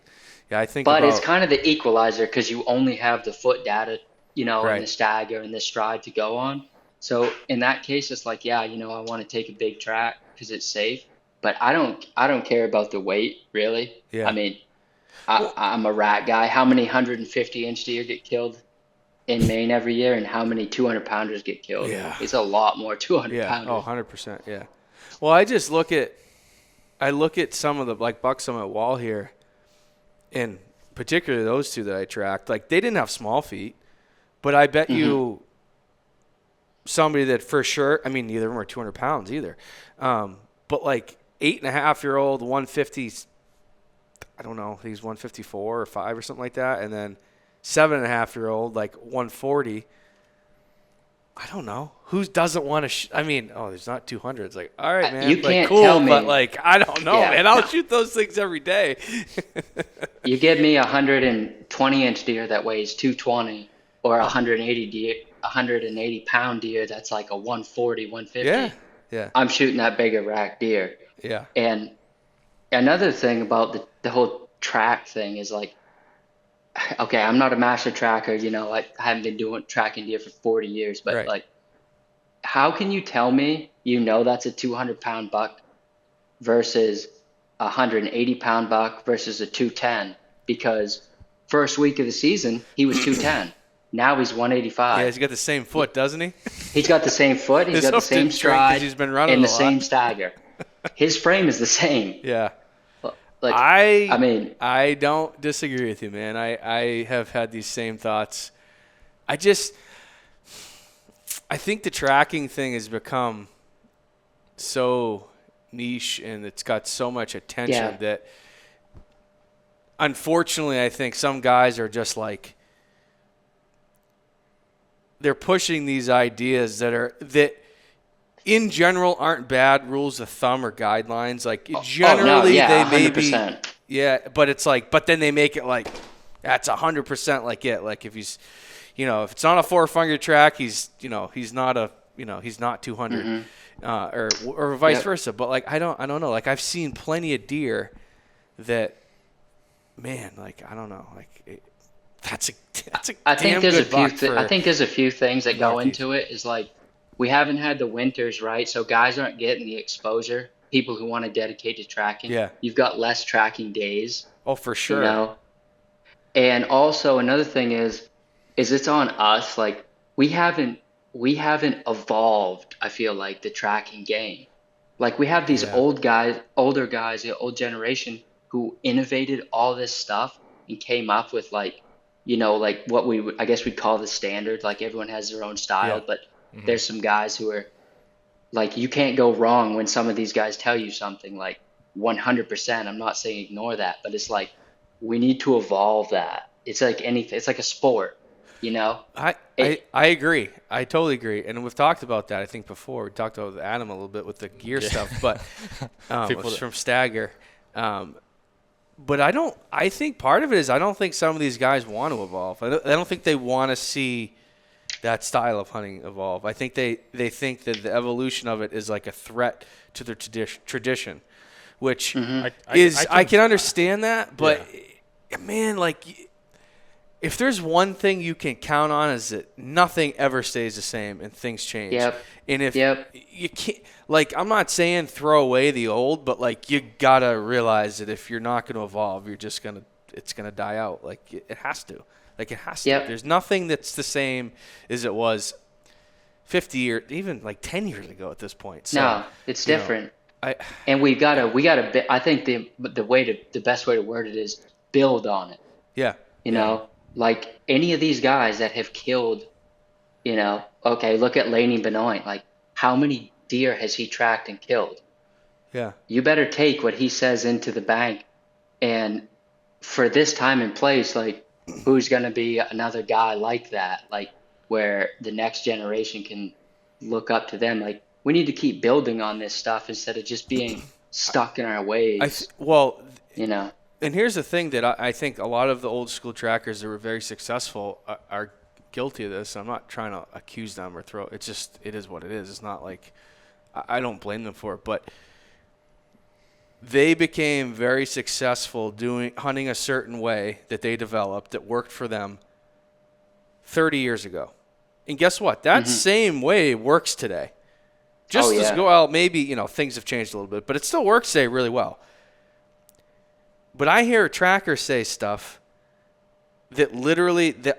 A: Yeah, I think
B: But it's
A: about
B: kind of the equalizer because you only have the foot data, and the
A: right.
B: stagger and the stride to go on. So in that case, it's like, yeah, I want to take a big track because it's safe. But I don't care about the weight really. I
A: Yeah.
B: mean,
A: Well,
B: I'm a rack guy. How many 150-inch deer get killed in Maine every year, and how many 200-pounders get killed?
A: yeah.
B: It's a lot more 200
A: Yeah. Oh,
B: pounders.
A: 100%. Yeah. Well, I look at some of the like bucks on my wall here, and particularly those two that I tracked. Like they didn't have small feet, but I bet you somebody that for sure. I mean, neither of them are 200 pounds either. But like 8.5-year-old 150. I don't know. He's 154 or 5 or something like that, and then 7.5-year-old like 140. I don't know. Who doesn't want to I mean, there's not 200. It's like, all right, man.
B: You
A: like,
B: can't
A: cool,
B: tell me.
A: but like, I don't know,
B: Yeah.
A: man. I'll shoot those things every day.
B: You give me a 120-inch deer that weighs 220, or a 180-pound deer that's like a 140, 150.
A: Yeah. Yeah.
B: I'm shooting that bigger rack deer.
A: Yeah.
B: And another thing about the whole track thing is like, okay, I'm not a master tracker, I haven't been doing tracking deer for 40 years, but
A: Right.
B: like, how can you tell me that's a 200-pound buck versus a 180-pound buck versus a 210? Because first week of the season, he was 210. Now he's 185.
A: Yeah, he's got the same foot, doesn't he?
B: He's got the same foot. He's
A: His
B: got the
A: hoof
B: same
A: didn't shrink 'cause
B: stride
A: he's been running
B: and the
A: a lot.
B: same stagger. His frame is the same.
A: Yeah.
B: Like,
A: I
B: mean,
A: I don't disagree with you, man. I have had these same thoughts. I think the tracking thing has become so niche and it's got so much attention that unfortunately I think some guys are just like they're pushing these ideas that in general aren't bad rules of thumb or guidelines. Like generally they may
B: 100%.
A: be but it's like but then they make it like that's 100% like it. Like if he's if it's on a 4-finger track, he's not he's not 200 or vice versa. But like I don't know. Like I've seen plenty of deer that man, like I don't know, like that's a
B: I think
A: damn
B: there's
A: good buck
B: I think there's a few things that go
A: Northeast.
B: into it. Is like we haven't had the winters, right? So guys aren't getting the exposure. People who want to dedicate to tracking.
A: Yeah.
B: You've got less tracking days.
A: Oh, for sure.
B: And also another thing is it's on us. Like we haven't evolved. I feel like the tracking game. Like we have these older guys, the old generation who innovated all this stuff and came up with like what I guess we'd call the standard. Like everyone has their own style, but there's some guys who are like, you can't go wrong when some of these guys tell you something like 100%. I'm not saying ignore that, but it's like, we need to evolve that. It's like anything. It's like a sport,
A: I agree. I totally agree. And we've talked about that, I think, before. We talked about Adam a little bit with the gear stuff, but it's from Stagger. But I think part of it is I don't think some of these guys want to evolve. I don't think they want to see that style of hunting evolve. I think they think that the evolution of it is like a threat to their tradition, which I can understand that, but man, like if there's one thing you can count on is that nothing ever stays the same and things change.
B: Yep.
A: And if you can't, like, I'm not saying throw away the old, but like you gotta realize that if you're not going to evolve, it's gonna die out. Like it has to. Like it has to. There's nothing that's the same as it was 50 years, even like 10 years ago at this point. So,
B: no, it's different. And we gotta. I think the best way to word it is build on it.
A: Yeah.
B: Like any of these guys that have killed, okay, look at Laney Benoit. Like how many deer has he tracked and killed?
A: Yeah.
B: You better take what he says into the bank, and for this time and place, like who's going to be another guy like that, like where the next generation can look up to them. Like we need to keep building on this stuff instead of just being stuck in our ways.
A: And here's the thing that I think a lot of the old school trackers that were very successful are guilty of this. I'm not trying to accuse them or it is what it is. It's not like I don't blame them for it, but they became very successful hunting a certain way that they developed that worked for them 30 years ago. And guess what? That same way works today. Just as well, maybe, things have changed a little bit, but it still works today really well. But I hear trackers say stuff that literally they're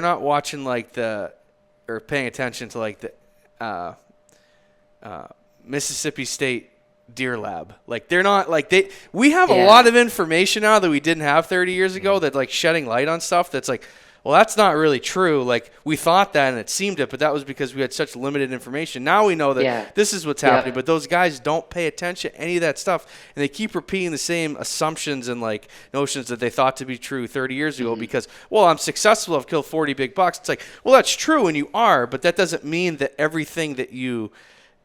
A: not watching or paying attention to like the Mississippi State Deer Lab. Like they're not like we have a lot of information now that we didn't have 30 years ago that like shedding light on stuff that's like, well, that's not really true. Like we thought that and it seemed it, but that was because we had such limited information. Now we know that this is what's happening, but those guys don't pay attention to any of that stuff, and they keep repeating the same assumptions and like notions that they thought to be true 30 years ago because, well, I'm successful. I've killed 40 big bucks. It's like, well, that's true, and you are, but that doesn't mean that everything that you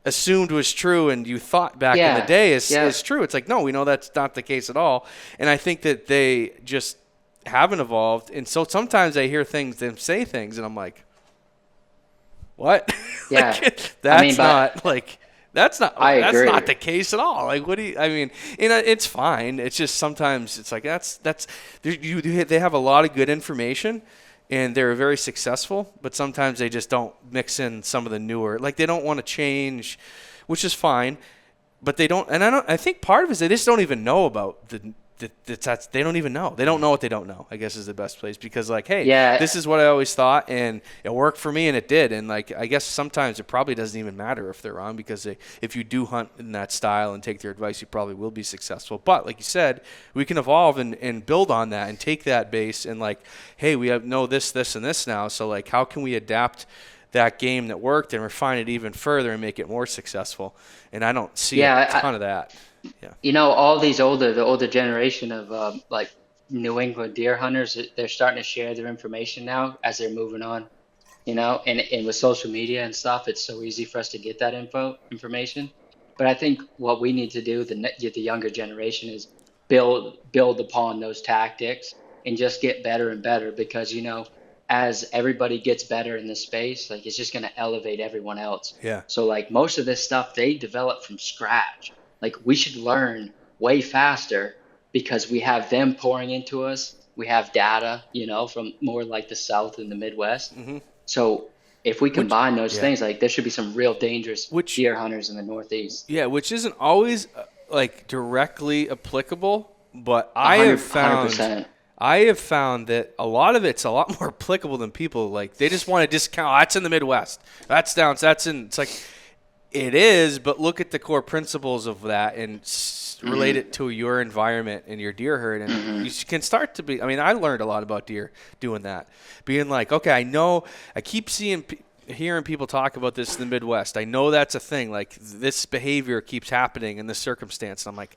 A: assumed was true and you thought back in the day is true. It's like, no, we know that's not the case at all. And I think that they just haven't evolved, and so sometimes I hear them say things, and I'm like, "What? That's not the case at all." Like, what do you? I mean, it's fine. It's just sometimes it's like they have a lot of good information, and they're very successful, but sometimes they just don't mix in some of the newer. Like they don't want to change, which is fine, but they don't. And I think part of it is they just don't even know about they don't even know. They don't know what they don't know, I guess is the best place, because like, hey, this is what I always thought and it worked for me and it did. And like, I guess sometimes it probably doesn't even matter if they're wrong, because if you do hunt in that style and take their advice, you probably will be successful. But like you said, we can evolve and build on that and take that base and like, hey, we know this, and this now. So like, how can we adapt that game that worked and refine it even further and make it more successful? And I don't see a ton of that. Yeah.
B: All the older generation of like New England deer hunters, they're starting to share their information now as they're moving on, and with social media and stuff, it's so easy for us to get that information. But I think what we need to do, the younger generation, is build upon those tactics and just get better and better, because, as everybody gets better in this space, like it's just going to elevate everyone else.
A: Yeah. So
B: like most of this stuff, they develop from scratch. Like we should learn way faster because we have them pouring into us. We have data, from more like the South and the Midwest. Mm-hmm. So if we combine those things, like there should be some real dangerous deer hunters in the Northeast.
A: Yeah, which isn't always like directly applicable, but I have found that a lot of it's a lot more applicable than people like. They just want to discount. Oh, that's in the Midwest. That's down. That's in. It's like. It is, but look at the core principles of that and relate it to your environment and your deer herd, and you can start to be. I mean, I learned a lot about deer doing that, being like, okay, I know. I keep hearing people talk about this in the Midwest. I know that's a thing. Like this behavior keeps happening in this circumstance. And I'm like,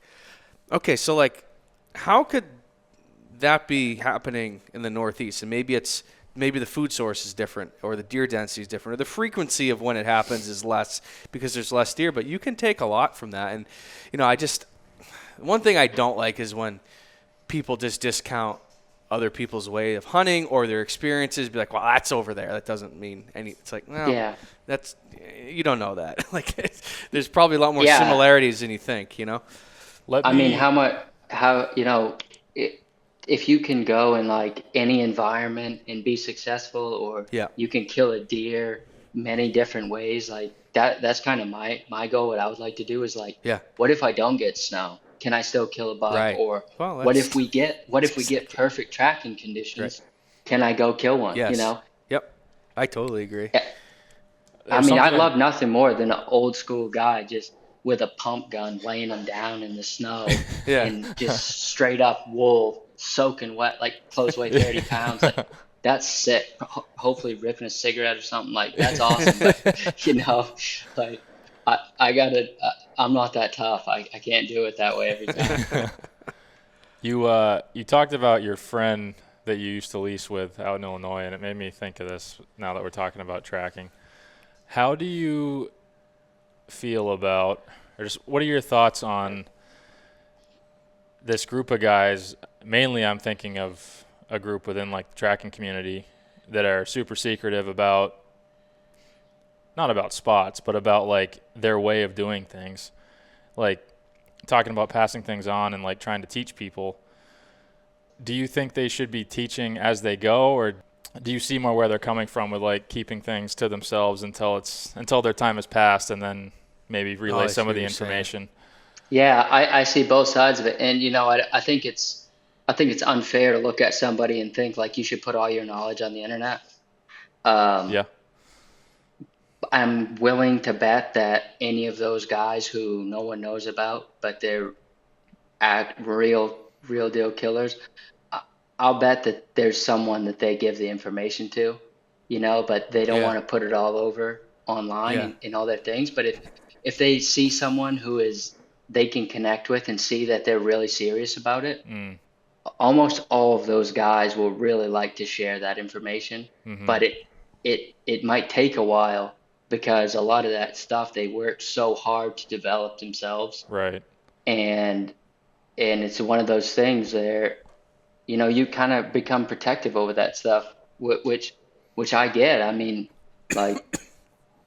A: okay, so like, how could that be happening in the Northeast? And maybe the food source is different, or the deer density is different, or the frequency of when it happens is less because there's less deer. But you can take a lot from that. And, one thing I don't like is when people just discount other people's way of hunting or their experiences. Be like, well, that's over there. That doesn't mean any. It's like, no, you don't know that. Like, there's probably a lot more similarities than you think,
B: If you can go in like any environment and be successful, or you can kill a deer many different ways, like that's kind of my goal. What I would like to do is like, what if I don't get snow? Can I still kill a buck? Right. Or what if we get perfect tracking conditions? Right. Can I go kill one?
A: Yes. Yep. I totally agree.
B: I love nothing more than an old school guy just with a pump gun laying them down in the snow and just straight up wool soaking wet, like clothes weigh 30 pounds. Like that's sick. Hopefully ripping a cigarette or something, like that's awesome. But, like I'm not that tough. I can't do it that way every time.
D: You talked about your friend that you used to lease with out in Illinois, and it made me think of this now that we're talking about tracking. How do you feel about, or just what are your thoughts on this group of guys? Mainly I'm thinking of a group within like the tracking community that are super secretive about, not about spots, but about like their way of doing things, like talking about passing things on and like trying to teach people. Do you think they should be teaching as they go, or do you see more where they're coming from with like keeping things to themselves until their time has passed and then maybe relay some of the information?
B: Yeah, I see both sides of it, and I think it's unfair to look at somebody and think like you should put all your knowledge on the internet.
D: Yeah.
B: I'm willing to bet that any of those guys who no one knows about, but they're real deal killers, I'll bet that there's someone that they give the information to, but they don't want to put it all over online and all their things. But if they see someone they can connect with and see that they're really serious about it, almost all of those guys will really like to share that information. But it might take a while, because a lot of that stuff they worked so hard to develop themselves.
D: Right.
B: And it's one of those things where, you kind of become protective over that stuff, which I get. I mean, like,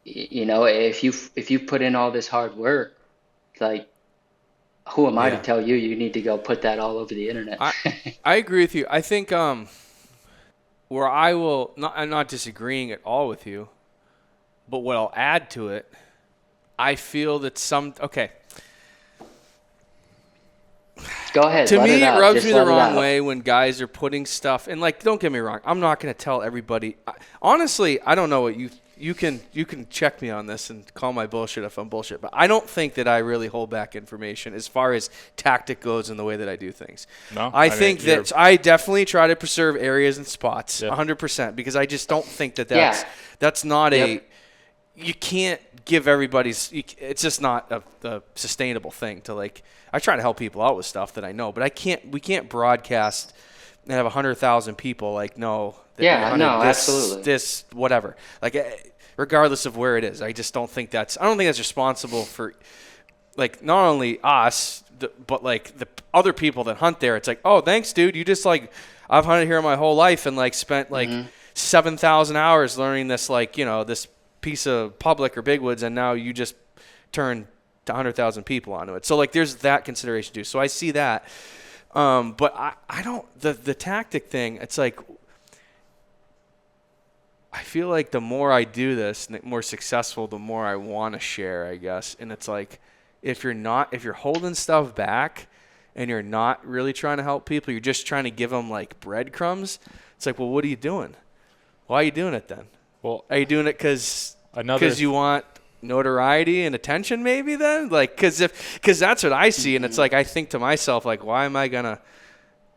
B: if you put in all this hard work, like, who am I to tell you need to go put that all over the internet?
A: I agree with you. I think where I'm not disagreeing at all with you, but what I'll add to it, I feel that
B: Go ahead.
A: To me, it rubs me the wrong way when guys are putting stuff, and like, don't get me wrong, I'm not going to tell everybody. Honestly, I don't know what you can check me on this and call my bullshit if I'm bullshit, but I don't think that I really hold back information as far as tactic goes in the way that I do things.
D: No,
A: I think that I definitely try to preserve areas and spots 100%, because I just don't think that's not you can't give it's just not a sustainable thing to, like, I try to help people out with stuff that I know, but we can't broadcast and have 100,000 people like know that
B: absolutely.
A: This whatever, like, regardless of where it is. I just don't think that's responsible for, like, not only us but like the other people that hunt there. It's like, oh, thanks, dude, you just, like, I've hunted here my whole life and, like, spent like 7,000 hours learning this, like, this piece of public or big woods, and now you just turn to 100,000 people onto it. So, like, there's that consideration too. So I see that. But I don't, the tactic thing, it's like, I feel like the more I do this, the more successful, the more I want to share, I guess. And it's like, if you're holding stuff back and you're not really trying to help people, you're just trying to give them, like, breadcrumbs. It's like, well, what are you doing? Why are you doing it then? Well, are you doing it because you want notoriety and attention, maybe, then? Like, because that's what I see, and it's like, I think to myself, like, why am I gonna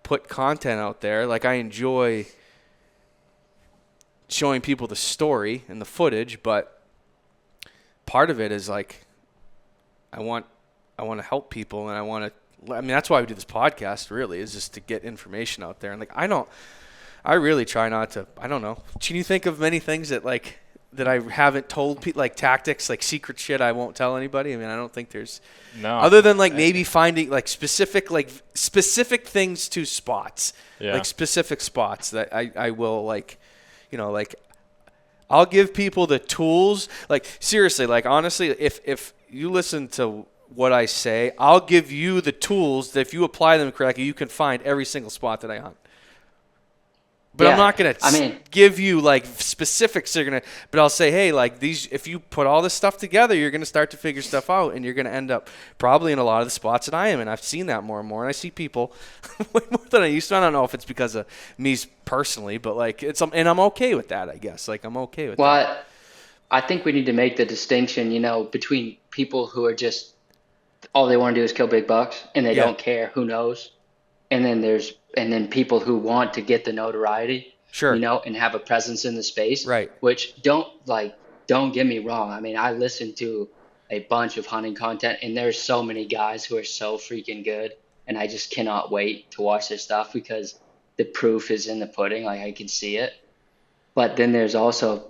A: put content out there? Like, I enjoy showing people the story and the footage, but part of it is, like, I want to help people, and I mean, that's why we do this podcast, really, is just to get information out there. And, like, I really try not to, I don't know. Can you think of many things that, like, that I haven't told people, like, tactics, like secret shit I won't tell anybody? I mean, I don't think there's other than, like, maybe finding, like, specific things to spots, like specific spots that I will, like, like, I'll give people the tools. Like, seriously, like, honestly, if you listen to what I say, I'll give you the tools that if you apply them correctly, you can find every single spot that I hunt. But I'm not going to give you, like, specifics. But I'll say, hey, like, if you put all this stuff together, you're going to start to figure stuff out, and you're going to end up probably in a lot of the spots that I am. And I've seen that more and more. And I see people way more than I used to. I don't know if it's because of me personally, but, like, and I'm okay with that, I guess. Like, I'm okay with that.
B: Well, I think we need to make the distinction, between people who are just, all they want to do is kill big bucks, and they don't care who knows. And then people who want to get the notoriety, and have a presence in the space,
A: right?
B: Which don't get me wrong. I mean, I listen to a bunch of hunting content, and there's so many guys who are so freaking good, and I just cannot wait to watch their stuff because the proof is in the pudding. Like, I can see it. But then there's also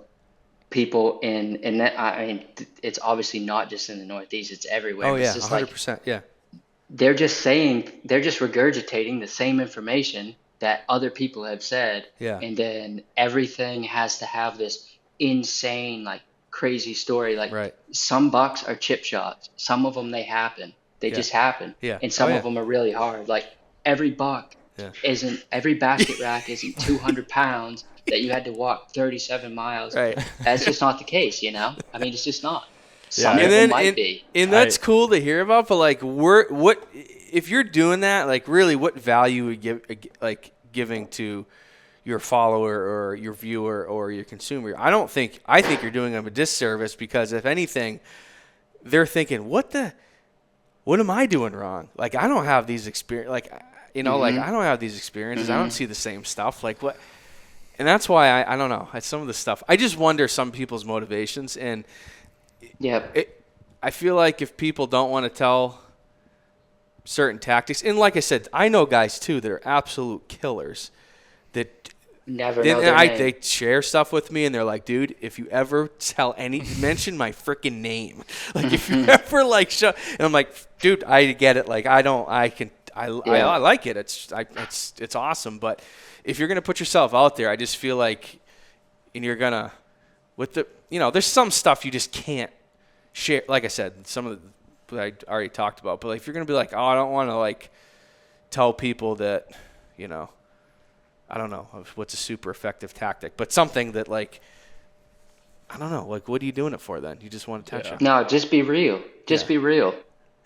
B: people and that, I mean, it's obviously not just in the Northeast; it's everywhere.
A: Oh yeah, 100%. Yeah.
B: They're just regurgitating the same information that other people have said,
A: Yeah.
B: and then everything has to have this insane, like crazy story. Like
A: Right.
B: some bucks are chip shots. Some of them, they happen. They
A: Yeah.
B: just happen.
A: Yeah.
B: And
A: Oh,
B: some
A: yeah.
B: of them are really hard. Like every buck
A: Yeah.
B: every basket rack isn't 200 pounds that you had to walk 37 miles.
A: Right.
B: That's just not the case, you know? I mean, it's just not.
D: Yeah,
B: Some of them might be.
A: And that's cool to hear about, but like, what if you're doing that? Like, really, what value would giving to your follower or your viewer or your consumer? I think you're doing them a disservice, because if anything, they're thinking, what am I doing wrong? Like, I don't have these experience. Like, like I don't have these experiences. I don't see the same stuff. Like what? And that's why I don't know. Some of the stuff, I just wonder some people's motivations. And I feel like if people don't want to tell certain tactics, and like I said, I know guys too that are absolute killers that
B: never know their name.
A: They share stuff with me, and they're like, dude, if you ever mention my freaking name, like if you ever like show, and I'm like, dude, I get it. Like I like it. It's awesome. But if you're gonna put yourself out there, I just feel like, and you're gonna there's some stuff you just can't share. Like I said, some of the I already talked about. But like, if you're gonna be like, oh, I don't want to like tell people that, I don't know what's a super effective tactic, but something that like, I don't know, like, what are you doing it for then? You just want attention.
B: No, just be real. Just be real.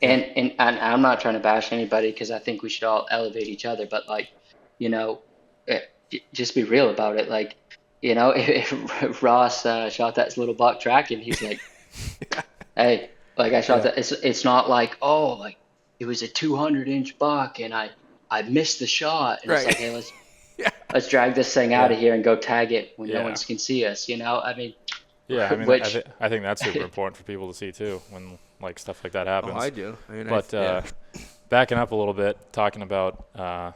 B: And I'm not trying to bash anybody, because I think we should all elevate each other, but like, just be real about it. Like, if Ross shot that little buck tracking, he's like, hey, like I shot that. It's not like, oh, like it was a 200-inch buck and I missed the shot. And it's like, hey, let's drag this thing out of here and go tag it when no one can see us. I mean,
D: I think that's super important for people to see too, when like stuff like that happens.
A: Oh, I do. I mean,
D: but backing up a little bit, talking about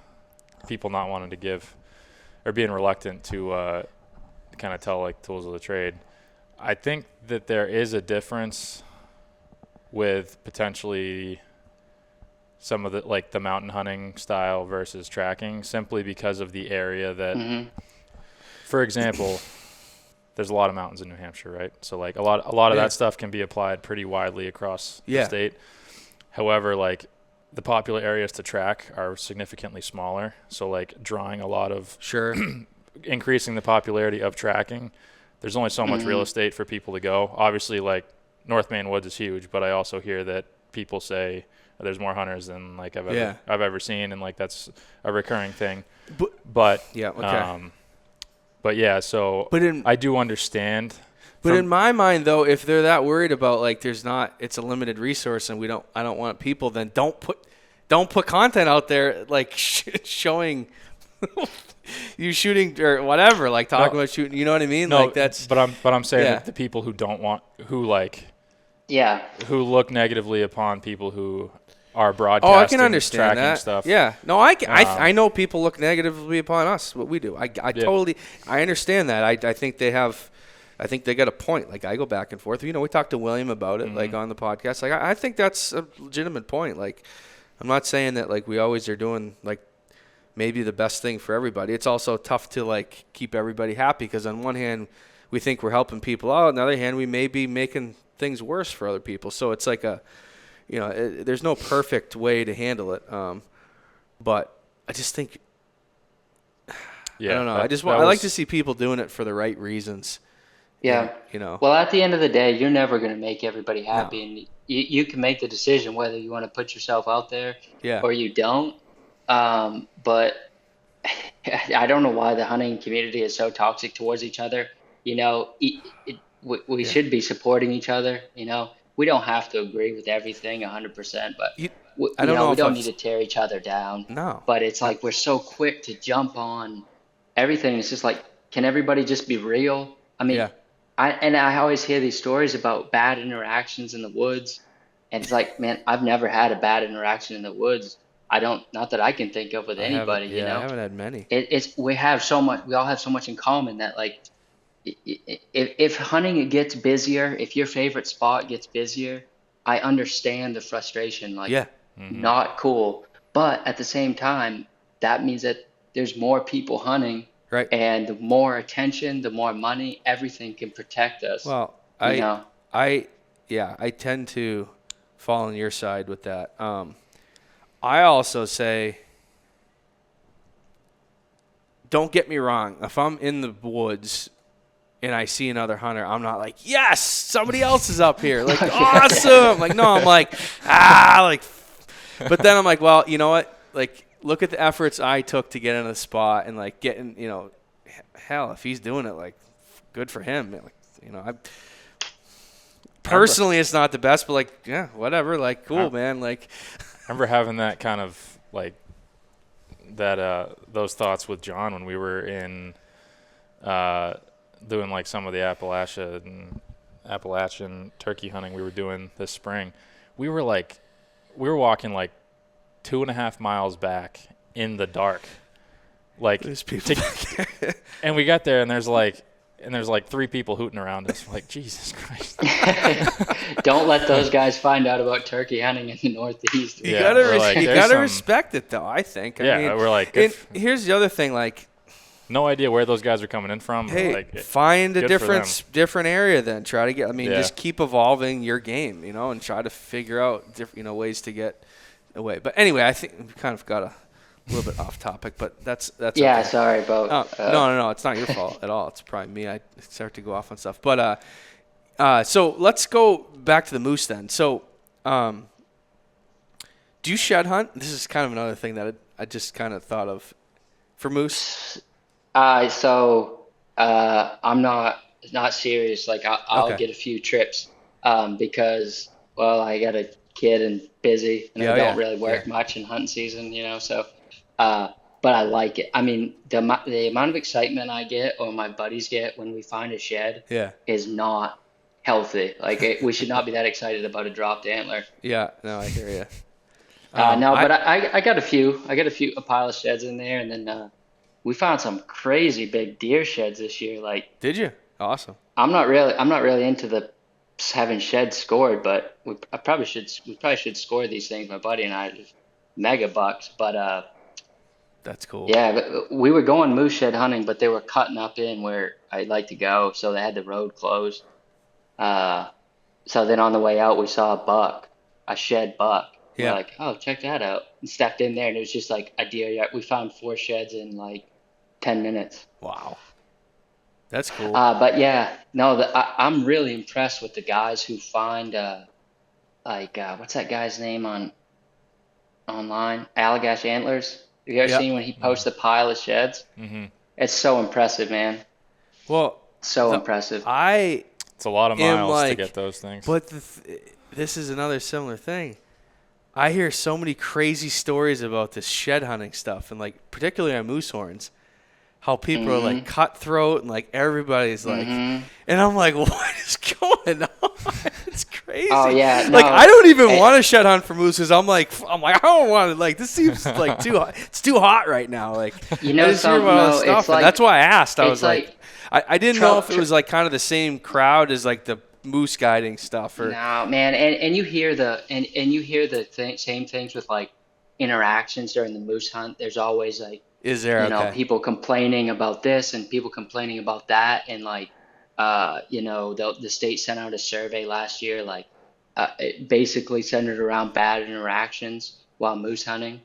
D: people not wanting to give or being reluctant to kind of tell like tools of the trade. I think that there is a difference with potentially some of the mountain hunting style versus tracking, simply because of the area that, for example, there's a lot of mountains in New Hampshire, right? So like a lot of that stuff can be applied pretty widely across the state. However, like the popular areas to track are significantly smaller. So like drawing a lot of increasing the popularity of tracking, there's only so much real estate for people to go. Obviously, like North Maine Woods is huge, but I also hear that people say there's more hunters than like I've ever seen, and like that's a recurring thing. But I do understand.
A: But in my mind, though, if they're that worried about like it's a limited resource, and I don't want people, then don't put content out there like showing you shooting or whatever, like talking about shooting. You know what I mean?
D: No,
A: like that's.
D: But I'm saying that the people who don't want, who look negatively upon people who are broadcasting.
A: Oh, I can understand that.
D: Stuff.
A: Yeah. No, I know people look negatively upon us, what we do. I totally understand that. I think they got a point. Like I go back and forth. We talked to William about it, like on the podcast. Like I think that's a legitimate point. Like I'm not saying that like we always are doing like maybe the best thing for everybody. It's also tough to like keep everybody happy, because on one hand we think we're helping people out, on the other hand we may be making things worse for other people. So it's like there's no perfect way to handle it. But I just think, I don't know. I like to see people doing it for the right reasons.
B: Yeah.
A: And,
B: well, at the end of the day, you're never going to make everybody happy, and you can make the decision whether you want to put yourself out there or you don't. But I don't know why the hunting community is so toxic towards each other. We should be supporting each other. We don't have to agree with everything 100%, but we don't need to tear each other down.
A: No.
B: But it's like we're so quick to jump on everything. It's just like, can everybody just be real? I mean, I always hear these stories about bad interactions in the woods, and it's like, man, I've never had a bad interaction in the woods. Not that I can think of with anybody.
A: I haven't had many.
B: We all have so much in common that like, if hunting gets busier, if your favorite spot gets busier, I understand the frustration. Like, not cool. But at the same time, that means that there's more people hunting,
A: Right.
B: and the more attention, the more money, everything can protect us.
A: Well,
B: you know.
A: I tend to fall on your side with that. I also say, don't get me wrong. If I'm in the woods and I see another hunter, I'm not like, yes, somebody else is up here. Like, awesome. Like, no, I'm like, like, but then I'm like, well, you know what? Like, look at the efforts I took to get in a spot and like getting, hell, if he's doing it, like, good for him. Like, personally, it's not the best, but like, yeah, whatever. Like, cool, man. Like,
D: I remember having that kind of like those thoughts with John when we were in doing like some of the Appalachian turkey hunting we were doing this spring. We were walking like 2.5 miles back in the dark, like
A: there's people
D: and we got there and there's like 3 people hooting around us. We're like, Jesus Christ.
B: Don't let those guys find out about turkey hunting in the Northeast.
A: You gotta respect it, though, I think. I mean,
D: we're like,
A: here's the other thing, like,
D: no idea where those guys are coming in from.
A: Hey,
D: like,
A: find a different area then. Try to get, just keep evolving your game, and try to figure out different, ways to get away. But anyway, I think we kind of got a little bit off topic, but that's
B: yeah,
A: okay.
B: Sorry about
A: no, it's not your fault at all. It's probably me. I start to go off on stuff. But so let's go back to the moose then. So do you shed hunt? This is kind of another thing that I just kind of thought of for moose.
B: I'm not serious. Like I'll get a few trips because, well, I got a kid and busy, and I don't really work much in hunting season, so but I like it. I mean, the amount of excitement I get or my buddies get when we find a shed is not healthy. Like we should not be that excited about a dropped antler.
A: Yeah, no, I hear you.
B: But I got a pile of sheds in there, and then we found some crazy big deer sheds this year. Like,
A: did you? Awesome.
B: I'm not really into the having sheds scored, but we probably should score these things. My buddy and I, mega bucks, but
A: that's cool.
B: Yeah, but we were going moose shed hunting, but they were cutting up in where I'd like to go, so they had the road closed. So then on the way out, we saw a shed buck.
A: Yeah.
B: We're like, oh, check that out. And stepped in there, and it was just like a deer yard. We found 4 sheds in like 10 minutes.
A: Wow. That's cool.
B: But yeah, no, I'm really impressed with the guys who find, what's that guy's name online? Allagash Antlers. Have you ever seen when he posts a pile of sheds? Mm-hmm. It's so impressive, man.
A: Well,
B: impressive.
D: It's a lot of miles to get those things.
A: But this is another similar thing. I hear so many crazy stories about this shed hunting stuff, and like particularly on moose horns, how people are like cutthroat and like everybody's like, and I'm like, what is going on? It's crazy.
B: Oh yeah,
A: like I don't even want to shed hunt for moose because I'm like I don't want to. Like this seems like too hot. It's too hot right now. Like
B: something.
A: Stuff, like, that's why I asked. I was like I didn't know if it was like kind of the same crowd as like the moose guiding stuff or
B: no, man. And you hear same things with like interactions during the moose hunt. There's always like,
A: is there
B: people complaining about this and people complaining about that, and like the state sent out a survey last year, like it basically centered around bad interactions while moose hunting,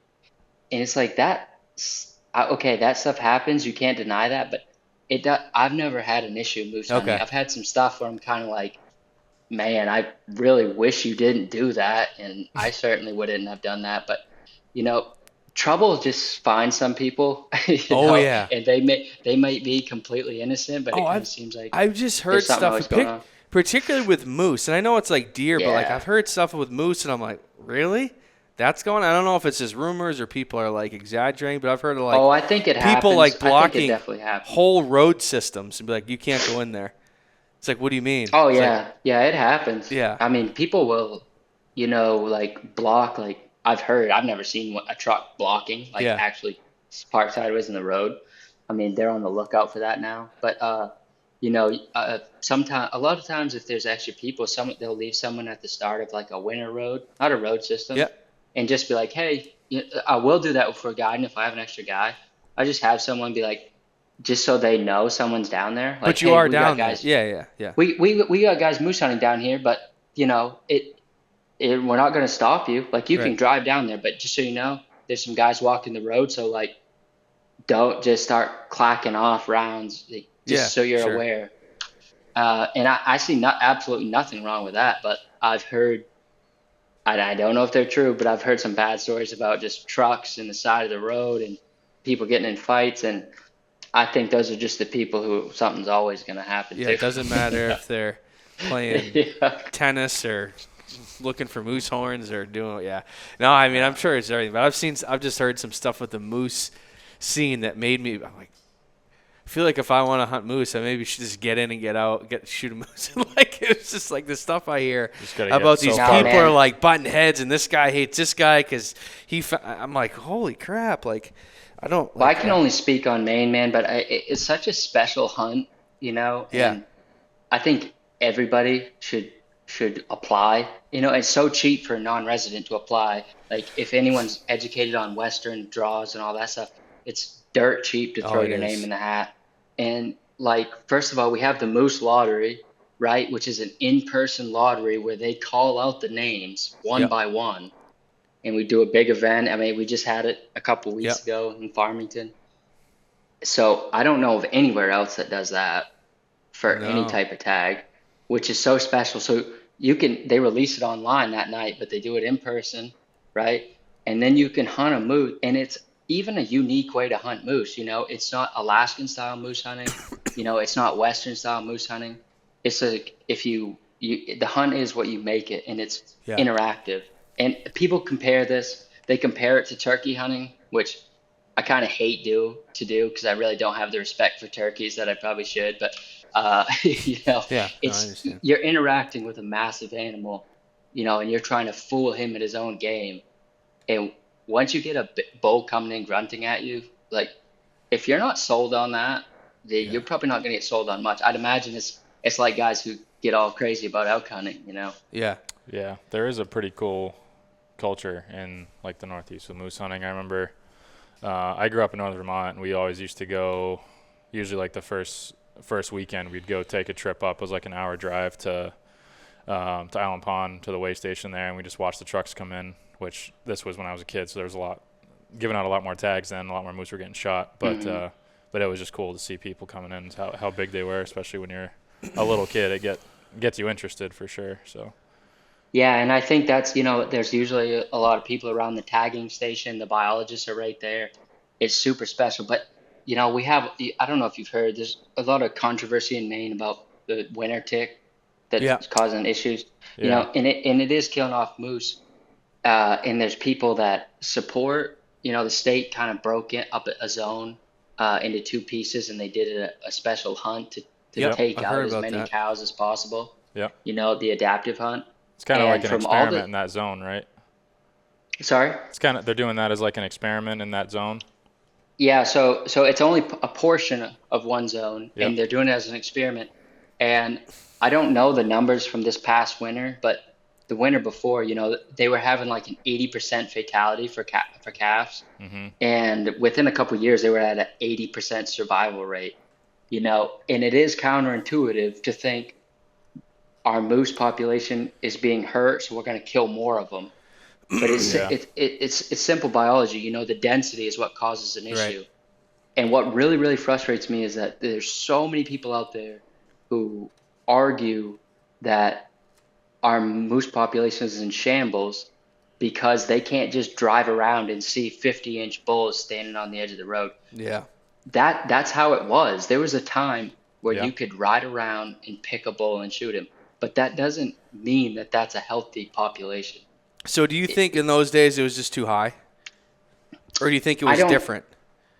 B: and it's like that. Okay, that stuff happens. You can't deny that, but I've never had an issue moose hunting. I've had some stuff where I'm kind of like, man, I really wish you didn't do that, and I certainly wouldn't have done that, but trouble just finds some people. And they might be completely innocent, but it kind of seems like
A: I've just heard stuff, particularly with moose, and I know it's like deer, but like I've heard stuff with moose, and I'm like, really? That's going on? I don't know if it's just rumors or people are like exaggerating, but I've heard of like
B: I think it happens.
A: People like blocking
B: it
A: whole road systems and be like, you can't go in there. It's like, what do you mean?
B: Oh
A: it's
B: yeah, it happens.
A: Yeah,
B: I mean, people will, like block. Like I've never seen a truck blocking, like actually parked sideways in the road. I mean, they're on the lookout for that now. But sometimes, a lot of times, if there's extra people, they'll leave someone at the start of like a winter road, not a road system, and just be like, hey, I will do that for a guide, and if I have an extra guy, I just have someone be like, just so they know someone's down there. Like,
A: But you
B: hey,
A: are
B: we got
A: down there.
B: guys.
A: Yeah.
B: We got guys moose hunting down here, but you know we're not going to stop you. Like you
A: Right.
B: can drive down there, but just so you know, there's some guys walking the road. So like, don't just start clacking off rounds. Like,
A: Yeah,
B: just so you're
A: sure.
B: aware. And I see absolutely nothing wrong with that. But I've heard, and I don't know if they're true, but I've heard some bad stories about just trucks in the side of the road and people getting in fights. And I think those are just the people who something's always going to happen
A: Yeah,
B: to.
A: it doesn't matter if they're playing
B: Yeah.
A: tennis or looking for moose horns or doing No, I mean I'm sure it's everything, but I've just heard some stuff with the moose scene that made me. I'm like, I feel like if I want to hunt moose, I maybe should just get in and get out, shoot a moose. Like it's just like the stuff I hear
D: Just gotta get
A: about these
D: so
A: people
B: far.
A: are like butting heads, and this guy hates this guy because I'm like, holy crap! Like I don't.
B: Well, I
A: Like,
B: can only speak on Maine, man, but it's such a special hunt,
A: yeah,
B: and I think everybody should apply. It's so cheap for a non-resident to apply. Like if anyone's educated on Western draws and all that stuff, it's dirt cheap to throw
A: it
B: your name
A: is.
B: in the hat. And like, first of all, we have the Moose Lottery, right, which is an in-person lottery where they call out the names one
A: Yep,
B: by one, and we do a big event. I mean, we just had it a couple weeks
A: yep.
B: ago in Farmington. So I don't know of anywhere else that does that for any
A: No,
B: type of tag, which is so special. So they release it online that night, but they do it in person, right? And then you can hunt a moose, and it's even a unique way to hunt moose. It's not Alaskan style moose hunting. It's not Western style moose hunting. It's like if the hunt is what you make it, and it's
A: yeah,
B: interactive. And people compare this. They compare it to turkey hunting, which I kind of hate to do because I really don't have the respect for turkeys that I probably should. But
A: yeah. No, I
B: it's
A: understand.
B: you're interacting with a massive animal, and you're trying to fool him at his own game. And once you get a bull coming in grunting at you, like if you're not sold on that,
A: Yeah,
B: you're probably not going to get sold on much. I'd imagine it's like guys who get all crazy about elk hunting.
A: yeah,
D: Yeah, there is a pretty cool culture in like the Northeast with moose hunting. I remember I grew up in Northern Vermont, and we always used to go. Usually, like the first weekend, we'd go take a trip up. It was like an hour drive to Island Pond to the way station there, and we just watched the trucks come in. Which this was when I was a kid, so there was giving out a lot more tags then, a lot more moose were getting shot. But it was just cool to see people coming in, how big they were, especially when you're a little kid. It gets you interested for sure. So.
B: Yeah, and I think that's, there's usually a lot of people around the tagging station. The biologists are right there. It's super special. But, I don't know if you've heard, there's a lot of controversy in Maine about the winter tick
A: yeah.
B: that's causing issues,
D: Yeah.
B: and it is killing off moose. And there's people that support, the state kind of broke up a zone into two pieces, and they did a special hunt to
A: Yep,
B: take
A: I've
B: out
A: heard
B: as
A: about
B: many
A: that.
B: cows as possible,
D: Yeah.
B: the adaptive hunt.
D: It's kind of like
B: And
D: an
B: from all
D: experiment
B: the,
D: in that zone, right?
B: sorry?
D: They're doing that as like an experiment in that zone.
B: Yeah, so it's only a portion of one zone,
D: Yep.
B: and they're doing it as an experiment. And I don't know the numbers from this past winter, but the winter before, they were having like an 80% fatality for calves,
D: Mm-hmm.
B: and within a couple of years, they were at an 80% survival rate. And it is counterintuitive to think our moose population is being hurt, so we're going to kill more of them. But
D: Yeah.
B: it's simple biology. The density is what causes an
A: Right.
B: issue. And what really, really frustrates me is that there's so many people out there who argue that our moose population is in shambles because they can't just drive around and see 50-inch bulls standing on the edge of the road.
A: Yeah.
B: That's how it was. There was a time where
D: Yeah.
B: you could ride around and pick a bull and shoot him, but that doesn't mean that that's a healthy population.
A: So do you think in those days it was just too high? Or do you think it
B: I
A: was
B: don't.
A: different?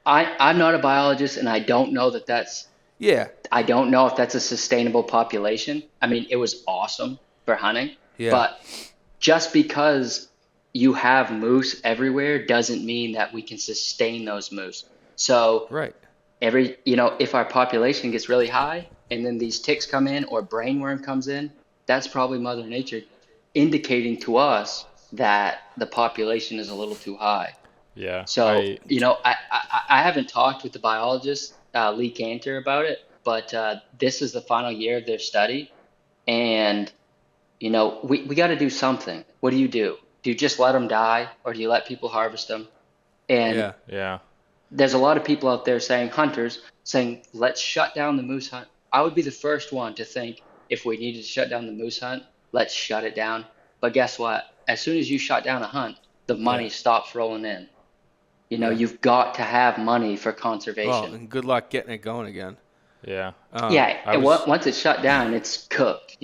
B: I'm not a biologist, and I don't know that
A: Yeah.
B: I don't know if that's a sustainable population. I mean, it was awesome for hunting,
A: Yeah.
B: but just because you have moose everywhere doesn't mean that we can sustain those moose. So
A: Right.
B: if our population gets really high and then these ticks come in or brainworm comes in, that's probably Mother Nature indicating to us that the population is a little too high.
D: Yeah.
B: So, I haven't talked with the biologist, Lee Cantor, about it, but this is the final year of their study. And, we got to do something. What do? Do you just let them die, or do you let people harvest them? And
A: Yeah.
D: Yeah.
B: there's a lot of people out there hunters saying, let's shut down the moose hunt. I would be the first one to think if we needed to shut down the moose hunt, let's shut it down. But guess what? As soon as you shut down a hunt, the money stops rolling in.
A: Yeah.
B: You've got to have money for
A: Well,
B: conservation.
A: and good luck getting it going again.
D: Yeah.
B: Once it's shut down, it's cooked,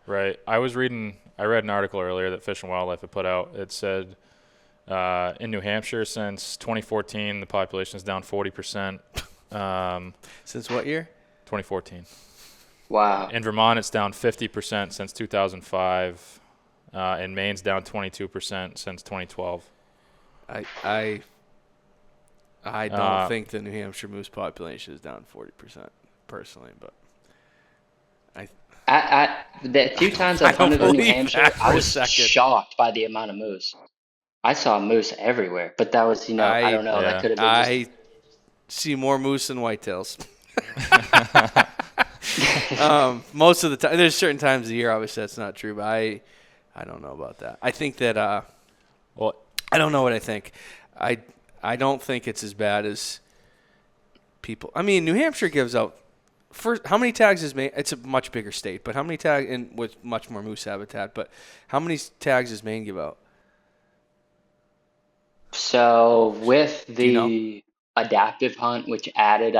D: Right. I read an article earlier that Fish and Wildlife had put out. It said in New Hampshire since 2014, the population is down 40%.
A: Since what year?
D: 2014.
B: Wow.
D: In Vermont, it's down 50% since 2005. In Maine's down 22% since 2012.
A: I don't think the New Hampshire moose population is down 40% personally, but
B: The few times I've hunted in New Hampshire, I was
A: second.
B: shocked by the amount of moose. I saw moose everywhere, but that was, I don't know, that could have been
A: I see more moose than whitetails. Most of the time, there's certain times of the year, obviously that's not true, but I don't know about that. I think that,
D: Well,
A: I don't know what I think. I don't think it's as bad as people. I mean, New Hampshire gives out how many tags is Maine? It's a much bigger state, but how many tags and with much more moose habitat? But how many tags does Maine give out?
B: So with the adaptive hunt, which added,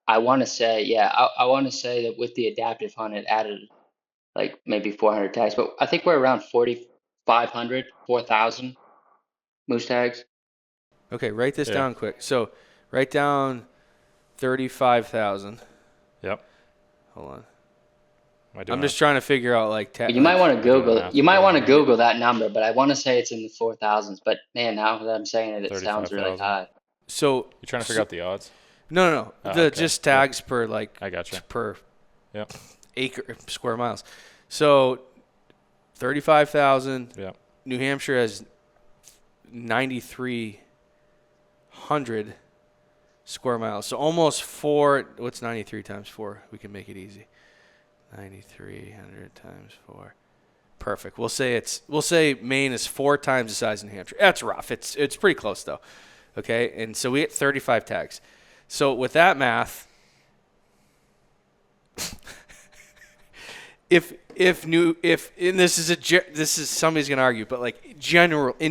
B: I want to say, I want to say that with the adaptive hunt, it added like maybe 400 tags, but I think we're around 4,500, 4,000 moose tags.
A: Okay, write this down quick. So write down 35,000.
D: Yep.
A: Hold on.
D: I'm
A: just trying to figure out
B: you might want to Google. You might want to Google that number, but I want to say it's in the 4,000s. But man, now that I'm saying it, it sounds really high.
A: So
D: you're trying to figure out the odds?
A: No. Just tags per
D: I gotcha.
A: Per acre square miles. So 35,000.
D: Yeah.
A: New Hampshire has 9,300 square miles. So almost 4. What's 93 times 4? We can make it easy. 9,300 times 4. Perfect. We'll say Maine is 4 times the size of New Hampshire. That's rough. It's pretty close though. Okay, and so we get 35 tags. So with that math, if this is somebody's gonna argue, but like in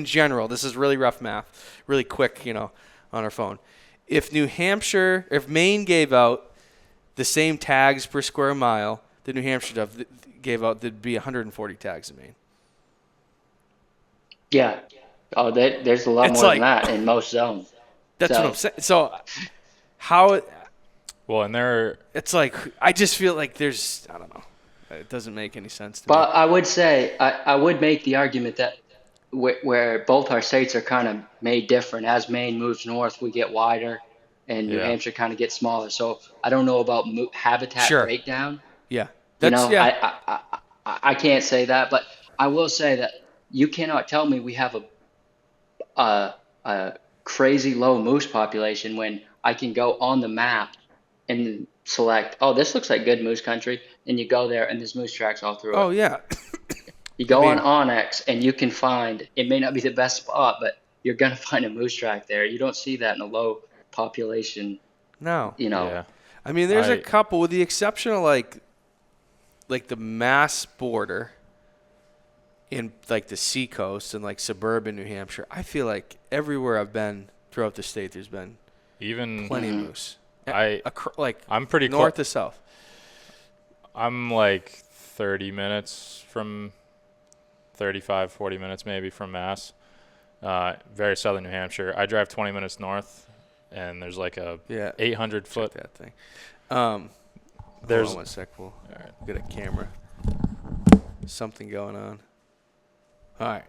A: general, this is really rough math, really quick, on our phone. If Maine gave out the same tags per square mile that New Hampshire gave out, there'd be 140 tags in Maine.
B: Yeah. Oh, there's a lot more than that in most zones.
A: That's what I'm saying. So how?
D: Well, and
A: it's like I just feel like I don't know. It doesn't make any sense to me.
B: But I would say I would make the argument that where both our states are kind of made different. As Maine moves north, we get wider, and New Hampshire kind of gets smaller. So I don't know about habitat breakdown.
A: Yeah,
B: I can't say that, but I will say that you cannot tell me we have a crazy low moose population when I can go on the map and select, this looks like good moose country, and you go there and there's moose tracks all through it.
A: Oh yeah.
B: You go on Onyx and you can find, it may not be the best spot, but you're gonna find a moose track there. You don't see that in a low population.
A: No.
D: Yeah.
A: I mean, there's a couple, with the exception of like the Mass border in like the seacoast and like suburban New Hampshire. I feel like everywhere I've been throughout the state, there's been plenty of moose.
D: I'm pretty
A: north to south.
D: I'm like 30 minutes from 35, 40 minutes maybe from Mass. Very southern New Hampshire. I drive 20 minutes north, and there's like a 800 foot.
A: Check that thing.
D: There's
A: hold on 1 sec. We'll get a camera. Something going on. All right.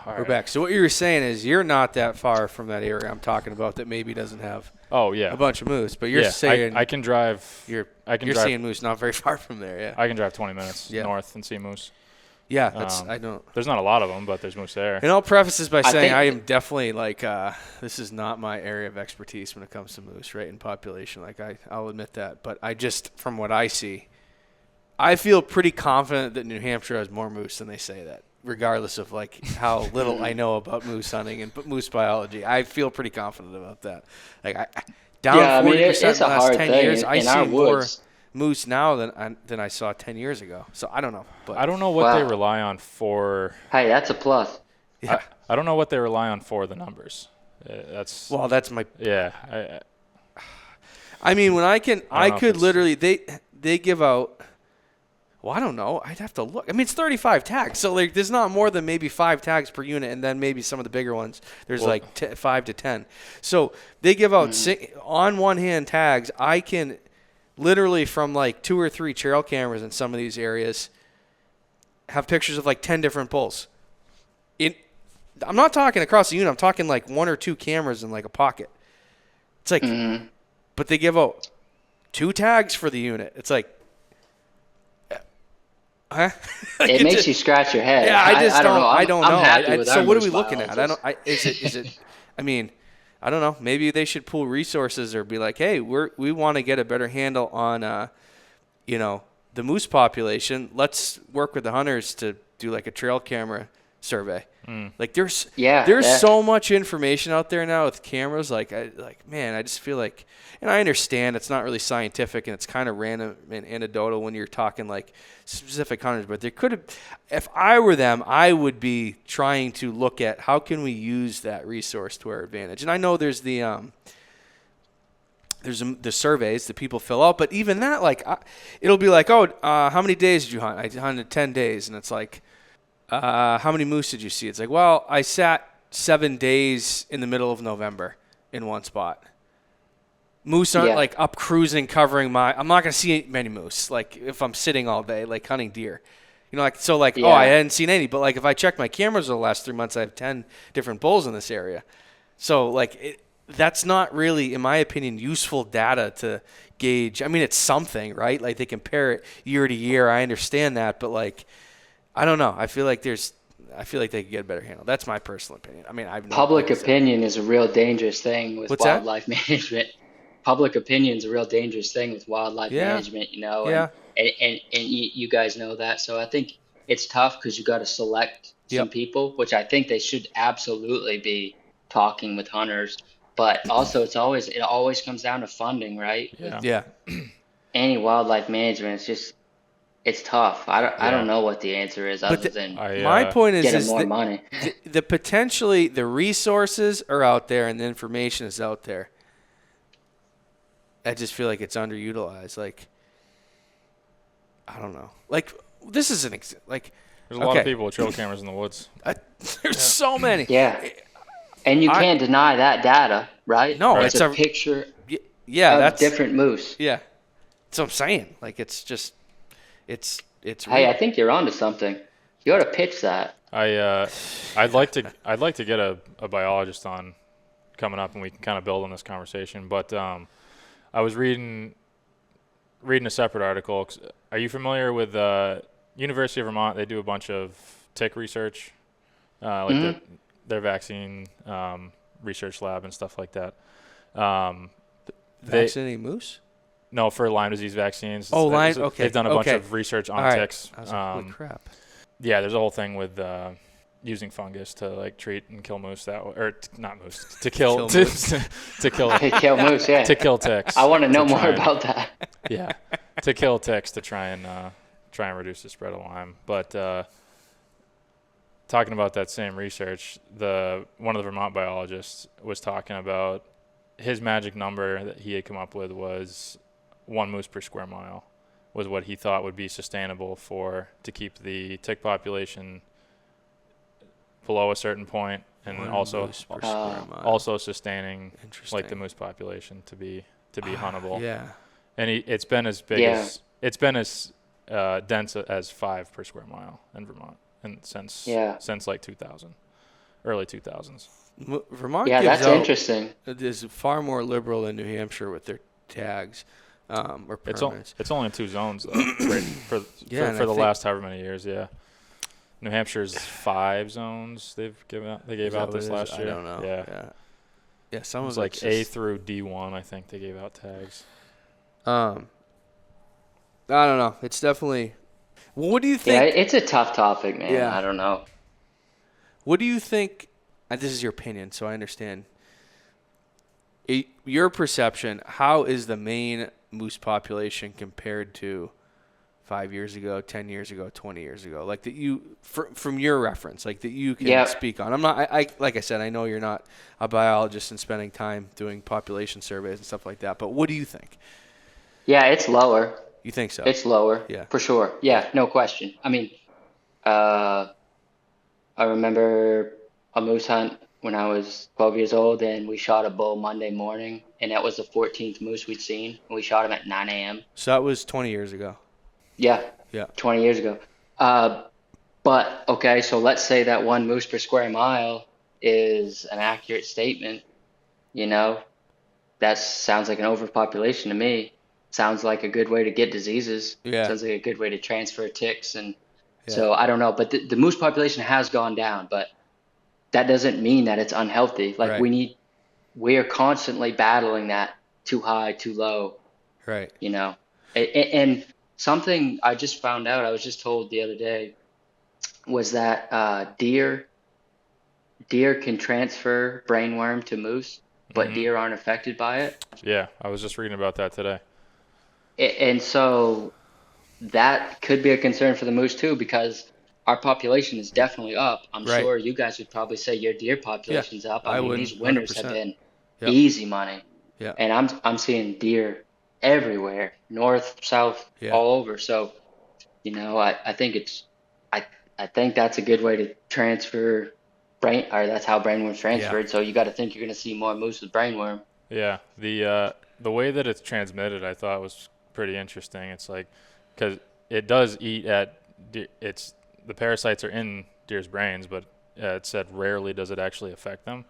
A: We're back. So what you were saying is you're not that far from that area I'm talking about that maybe doesn't have a bunch of moose, but you're saying
D: I can drive.
A: You're seeing moose not very far from there. Yeah.
D: I can drive 20 minutes north and see moose.
A: Yeah, I don't.
D: There's not a lot of them, but there's moose there.
A: And I'll preface this by saying
B: think
A: I am definitely like this is not my area of expertise when it comes to moose, right, in population. Like I'll admit that, but I just from what I see, I feel pretty confident that New Hampshire has more moose than they say that, regardless of like how little I know about moose hunting and moose biology. I feel pretty confident about that. Like down 40%
B: it's
A: in
B: a
A: the last
B: hard
A: 10
B: thing
A: years. I
B: in our
A: see more
B: woods.
A: moose now than I saw 10 years ago. So I don't know. But
D: I don't know what they
B: Wow.
D: rely on for.
B: Hey, that's a plus.
A: yeah.
D: I don't know what they rely on for the numbers. That's
A: Well, that's my.
D: yeah.
A: I mean, when I
D: don't know if
A: could
D: it's-
A: literally they give out. Well, I don't know. I'd have to look. I mean, it's 35 tags, so like there's not more than maybe 5 tags per unit, and then maybe some of the bigger ones. There's like 5 to 10. So they give out on one hand tags. I can literally from like 2 or 3 trail cameras in some of these areas have pictures of like 10 different bulls. I'm not talking across the unit. I'm talking like 1 or 2 cameras in like a pocket. It's like, but they give out 2 tags for the unit. It's like, huh?
B: It makes you scratch your head.
A: Yeah, I just don't know. I don't know.
B: I'm happy with
A: So
B: our
A: what are
B: moose
A: we looking at?
B: biologists.
A: Is it? I mean, I don't know. Maybe they should pool resources or be like, hey, we want to get a better handle on, the moose population. Let's work with the hunters to do like a trail camera survey. Like there's so much information out there now with cameras. Man, I just feel like, and I understand it's not really scientific and it's kind of random and anecdotal when you're talking like specific hunters, but there could have, if I were them, I would be trying to look at how can we use that resource to our advantage. And I know there's the surveys that people fill out, but even that, like, it'll be like, how many days did you hunt? I hunted 10 days, and it's like, how many moose did you see? It's like, well, I sat 7 days in the middle of November in one spot. Moose aren't like up cruising, covering I'm not going to see many moose. Like if I'm sitting all day, like hunting deer, I hadn't seen any, but like if I check my cameras over the last 3 months, I have 10 different bulls in this area. So like that's not really, in my opinion, useful data to gauge. I mean, it's something, right? Like they compare it year to year. I understand that, but like, I don't know. I feel like they could get a better handle. That's my personal opinion. I mean,
B: public opinion is a real dangerous thing with
A: What's that?
B: wildlife management. Public opinion is a real dangerous thing with wildlife management, and you guys know that. So I think it's tough because you got to select some people, which I think they should absolutely be talking with hunters. But also, it always comes down to funding, right?
A: Yeah.
B: Any wildlife management, it's tough. I don't know what the answer is other than
A: my point is
B: getting more money.
A: The potentially the resources are out there and the information is out there. I just feel like it's underutilized. Like, I don't know. Like, this is
D: there's a lot of people with trail cameras in the woods.
A: There's so many.
B: Yeah. And you can't deny that data, right?
A: No,
B: it's a picture
A: that's
B: different moose.
A: Yeah. That's what I'm saying. Like, it's just, it's real.
B: Hey, I think you're onto something. You ought to pitch that.
D: I'd like to get a biologist on coming up, and we can kind of build on this conversation. But I was reading a separate article. Are you familiar with University of Vermont? They do a bunch of tick research, their vaccine research lab and stuff like that.
A: Vaccinating moose?
D: No, for Lyme disease vaccines.
A: Oh, Lyme. Okay.
D: They've done a bunch of research on ticks.
A: I was like, holy crap.
D: Yeah, there's a whole thing with using fungus to like treat and kill moose that way, or not moose, to kill to kill
B: Kill moose, yeah.
D: to kill ticks.
B: I want to know more about that.
D: Yeah, to kill ticks to try and reduce the spread of Lyme. But talking about that same research, one of the Vermont biologists was talking about his magic number that he had come up with was 1 moose per square mile was what he thought would be sustainable to keep the tick population below a certain point, and also sustaining like the moose population to be huntable.
A: Yeah.
D: And it's been as big as dense as 5 per square mile in Vermont, and since like 2000, early 2000s.
A: Vermont
B: that's interesting.
A: Is far more liberal than New Hampshire with their tags or permits.
D: It's only in 2 zones though, for the last however many years. Yeah. New Hampshire's 5 zones they've given out. They gave out this last year.
A: I don't know. Yeah. Some
D: It
A: of
D: was like
A: it's
D: A
A: just,
D: through D1. I think they gave out tags.
A: I don't know. It's definitely. Well, what do you
B: Yeah,
A: think?
B: it's a tough topic, man.
A: Yeah.
B: I don't know.
A: What do you think? And this is your opinion, so I understand. Your perception. How is the Maine moose population compared to 5 years ago, 10 years ago, 20 years ago? Like that you, from your reference, like that you can speak on. I'm not. I like I said, I know you're not a biologist and spending time doing population surveys and stuff like that. But what do you think?
B: Yeah, it's lower.
A: You think so?
B: It's lower.
A: Yeah.
B: For sure. Yeah, no question. I mean, I remember a moose hunt when I was 12 years old, and we shot a bull Monday morning, and that was the 14th moose we'd seen. And we shot him at 9 a.m.
A: So that was 20 years ago.
B: Yeah,
A: Yeah.
B: 20 years ago. But, okay, so let's say that 1 moose per square mile is an accurate statement. You know, that sounds like an overpopulation to me. Sounds like a good way to get diseases.
A: Yeah.
B: Sounds like a good way to transfer ticks. And so I don't know. But the moose population has gone down, but that doesn't mean that it's unhealthy. Like
A: Right.
B: we are constantly battling that too high, too low,
A: Right.
B: you know. And something I just found out, I was just told the other day, was that deer can transfer brainworm to moose, but deer aren't affected by it.
D: Yeah, I was just reading about that today.
B: And so that could be a concern for the moose too, because our population is definitely up. I'm
A: Right.
B: sure you guys would probably say your deer population's up.
A: I
B: mean,
A: would,
B: these winters have
A: 100%.
B: been
A: Yep.
B: easy money.
A: Yeah.
B: And I'm seeing deer everywhere, north, south,
A: Yeah.
B: all over. So, you know, I think I think that's a good way to transfer or that's how brainworm's transferred. So you got to think you're going to see more moose with brainworm.
D: Yeah, the way that it's transmitted, I thought was pretty interesting. It's like, because it does eat at the parasites are in deer's brains, but it said rarely does it actually affect them.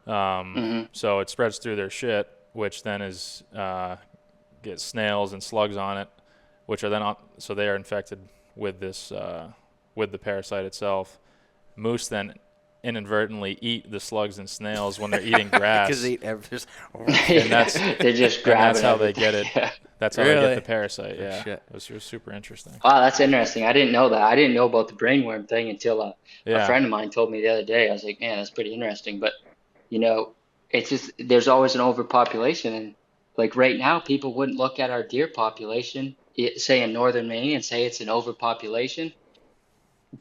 D: So it spreads through their shit, which then is gets snails and slugs on it, which are then so they are infected with this with the parasite itself. Moose then inadvertently eat the slugs and snails when they're eating grass.
A: Because they eat everything.
D: And that's
B: They just grab
D: that's
B: it
D: how
B: every
D: they get
B: time.
D: it.
B: Yeah.
D: That's how they
A: Really?
D: get the parasite. Yeah,
A: Shit.
D: it was super interesting.
B: Wow, that's interesting. I didn't know that. I didn't know about the brainworm thing until a friend of mine told me the other day. I was like, man, that's pretty interesting. But, you know, it's just there's always an overpopulation. And like right now, people wouldn't look at our deer population, say in northern Maine, and say it's an overpopulation.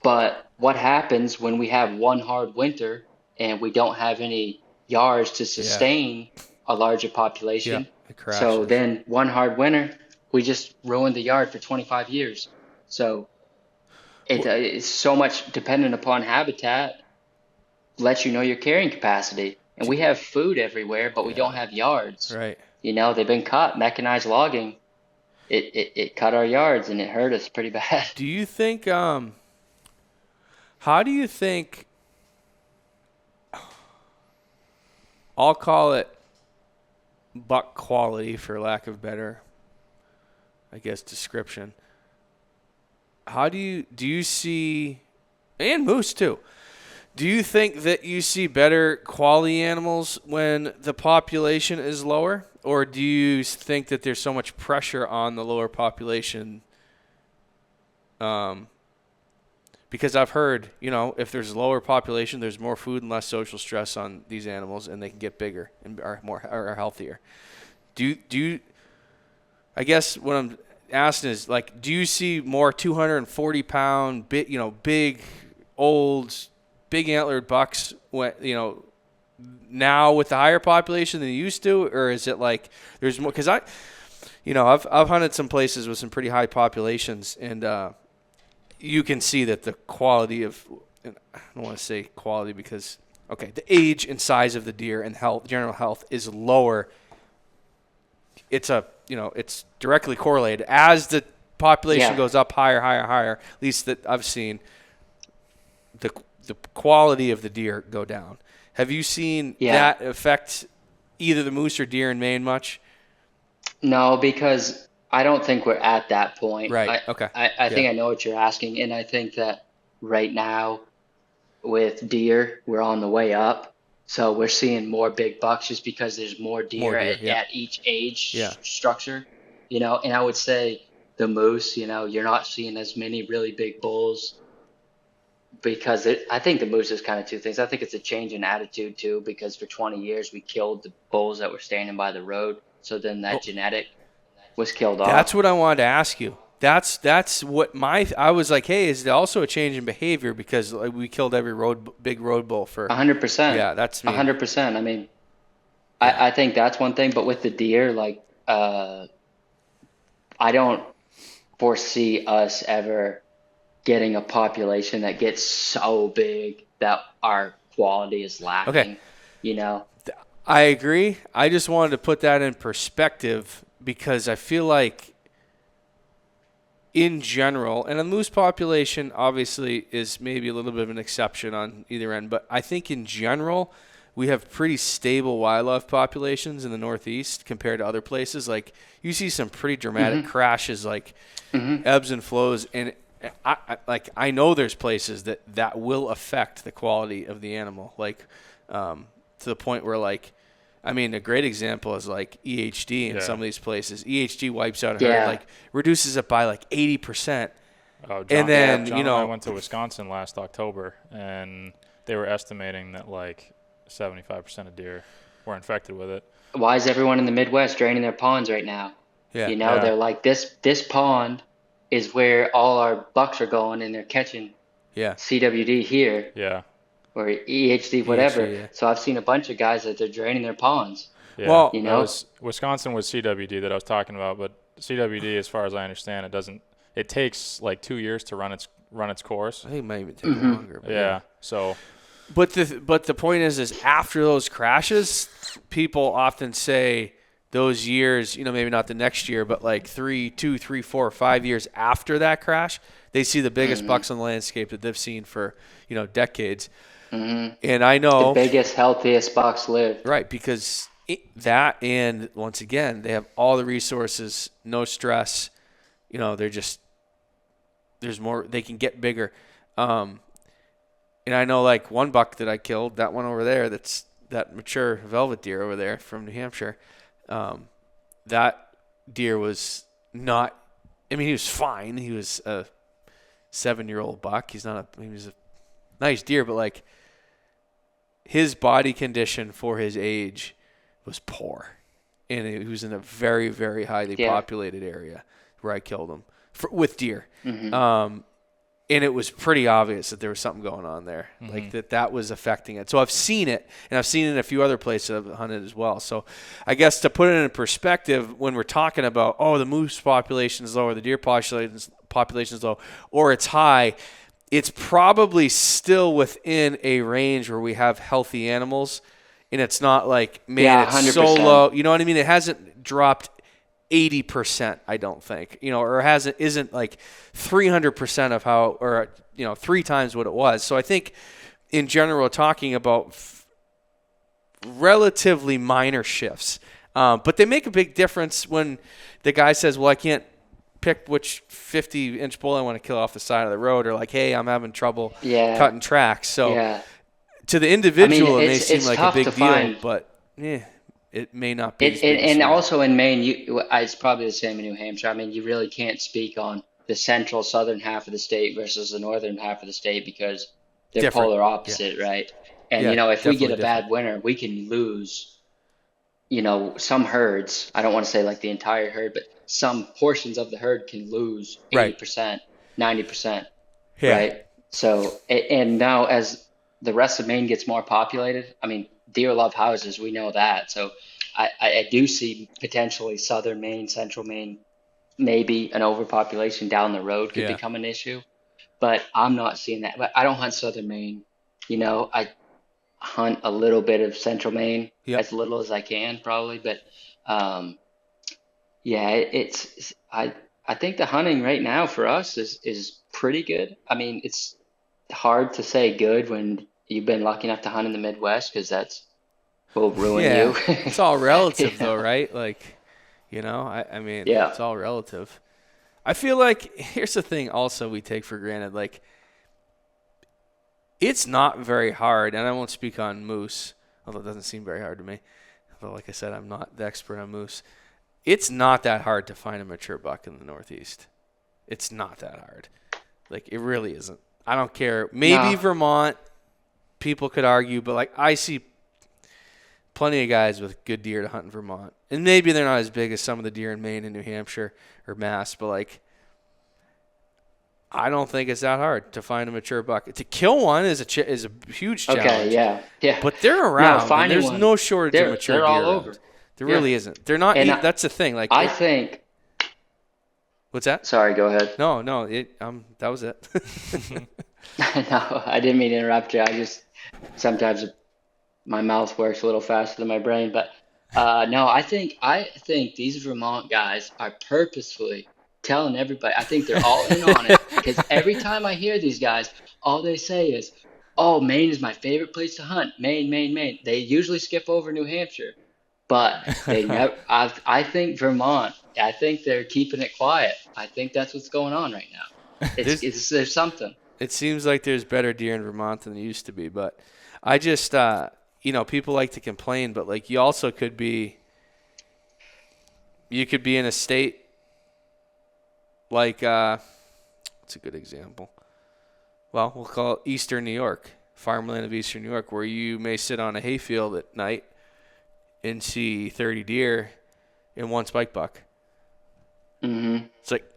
B: But what happens when we have one hard winter and we don't have any yards to sustain a larger population?
A: Yeah, it crashes.
B: So then one hard winter, we just ruined the yard for 25 years. So it's so much dependent upon habitat, lets you know your carrying capacity. And we have food everywhere, but we don't have yards.
A: Right.
B: You know, they've been cut. Mechanized logging, it cut our yards and it hurt us pretty bad.
A: Do you think, how do you think, I'll call it buck quality for lack of better, I guess, description. How do you see, and moose too, do you think that you see better quality animals when the population is lower? Or do you think that there's so much pressure on the lower population? Because I've heard, you know, if there's a lower population, there's more food and less social stress on these animals, and they can get bigger and are healthier. Do you? I guess what I'm asking is, like, do you see more 240-pound, big, old, big antlered bucks when, now with the higher population than you used to, or is it like there's more? Because I've hunted some places with some pretty high populations, and you can see that the quality of, and I don't want to say quality because, the age and size of the deer and general health is lower. It's it's directly correlated. As the population goes up higher, at least that I've seen, the quality of the deer go down. Have you seen that affect either the moose or deer in Maine much?
B: No, because I don't think we're at that point.
A: Right. Okay.
B: I think I know what you're asking, and I think that right now with deer, we're on the way up. So we're seeing more big bucks just because there's more deer,
A: Yeah.
B: at each age
A: Yeah.
B: structure, and I would say the moose, you're not seeing as many really big bulls because I think the moose is kind of two things. I think it's a change in attitude too, because for 20 years we killed the bulls that were standing by the road. So then that genetic was killed off.
A: That's what I wanted to ask you. That's what I was like, hey, is there also a change in behavior because like, we killed every big road bull for
B: 100%.
A: Yeah, that's me.
B: 100%. I mean, I think that's one thing, but with the deer, like, I don't foresee us ever getting a population that gets so big that our quality is lacking,
A: Okay. I agree. I just wanted to put that in perspective because I feel like in general, and the moose population obviously is maybe a little bit of an exception on either end, but I think in general, we have pretty stable wildlife populations in the Northeast compared to other places. Like you see some pretty dramatic crashes, like ebbs and flows, and I know there's places that will affect the quality of the animal, like to the point where like, I mean, a great example is like EHD in some of these places. EHD wipes out a herd, like reduces it by like 80%.
D: Oh,
A: and then
D: John and I went to Wisconsin last October, and they were estimating that like 75% of deer were infected with it.
B: Why is everyone in the Midwest draining their ponds right now? They're like, this pond is where all our bucks are going, and they're catching CWD here.
D: Yeah.
B: Or EHD, whatever. So I've seen a bunch of guys that they're draining their ponds.
D: Yeah. Well, Wisconsin was CWD that I was talking about, but CWD, as far as I understand, it takes like 2 years to run its course.
A: I think it might even take longer. But
D: So.
A: But the point is after those crashes, people often say those years, maybe not the next year, but like 2, 3, 4, 5 years after that crash, they see the biggest bucks on the landscape that they've seen for, decades. And I know
B: the biggest, healthiest bucks live.
A: Right, because that, and once again, they have all the resources, no stress. There's more. They can get bigger. And I know like one buck that I killed, that one over there, that's that mature velvet deer over there from New Hampshire. That deer was not. I mean, he was fine. He was a 7-year-old buck. He was a nice deer, but like his body condition for his age was poor, and he was in a very, very highly populated area where I killed him with deer. And it was pretty obvious that there was something going on there, like that was affecting it. So I've seen it, and I've seen it in a few other places I've hunted as well. So I guess to put it in perspective, when we're talking about, the moose population is low or the deer population is low or it's high, it's probably still within a range where we have healthy animals, and it's not like, man, it's
B: 100%.
A: so low. You know what I mean? It hasn't dropped 80%, I don't think, or isn't like 300% of how, or 3 times what it was. So I think in general, talking about relatively minor shifts, but they make a big difference when the guy says, well, I can't pick which 50-inch bull I want to kill off the side of the road, or like, hey, I'm having trouble cutting tracks. So to the individual, it may seem like a big deal, but it may not be.
B: And also in Maine, it's probably the same in New Hampshire. I mean, you really can't speak on the central southern half of the state versus the northern half of the state because they're polar opposite, right? And, if we get a bad winter, we can lose, some herds. I don't want to say like the entire herd, but some portions of the herd can lose 80%, 90%, right? So, and now as the rest of Maine gets more populated, I mean, deer love houses. We know that. So I do see potentially southern Maine, central Maine, maybe an overpopulation down the road could become an issue. But I'm not seeing that. But I don't hunt southern Maine. I hunt a little bit of central Maine, as little as I can probably. But I think the hunting right now for us is pretty good. I mean, it's hard to say good when you've been lucky enough to hunt in the Midwest because that's will ruin you.
A: It's all relative though, right? Like, I mean, it's all relative. I feel like here's the thing also we take for granted. Like It's not very hard, and I won't speak on moose, although it doesn't seem very hard to me. But like I said, I'm not the expert on moose. It's not that hard to find a mature buck in the Northeast. It's not that hard. Like, it really isn't. I don't care. Maybe Vermont, people could argue, but like I see plenty of guys with good deer to hunt in Vermont. And maybe they're not as big as some of the deer in Maine and New Hampshire or Mass, but like I don't think it's that hard to find a mature buck. To kill one is a huge challenge.
B: Okay, yeah.
A: But they're around.
B: No,
A: and there's no shortage of mature deer
B: all
A: around.
B: over.
A: There really isn't. They're not. That's the thing. Like
B: I think.
A: What's that?
B: Sorry, go ahead.
A: No. That was it.
B: No, I didn't mean to interrupt you. I just sometimes my mouth works a little faster than my brain. But no, I think these Vermont guys are purposefully telling everybody. I think they're all in on it because every time I hear these guys, all they say is, "Oh, Maine is my favorite place to hunt. Maine, Maine, Maine." They usually skip over New Hampshire, but they never. I think Vermont. I think they're keeping it quiet. I think that's what's going on right now. There's something.
A: It seems like there's better deer in Vermont than there used to be, but I just, people like to complain, but like you also could be in a state like, what's a good example? Well, we'll call it Eastern New York, farmland of Eastern New York, where you may sit on a hayfield at night and see 30 deer and one spike buck.
B: Mm-hmm.
A: It's like,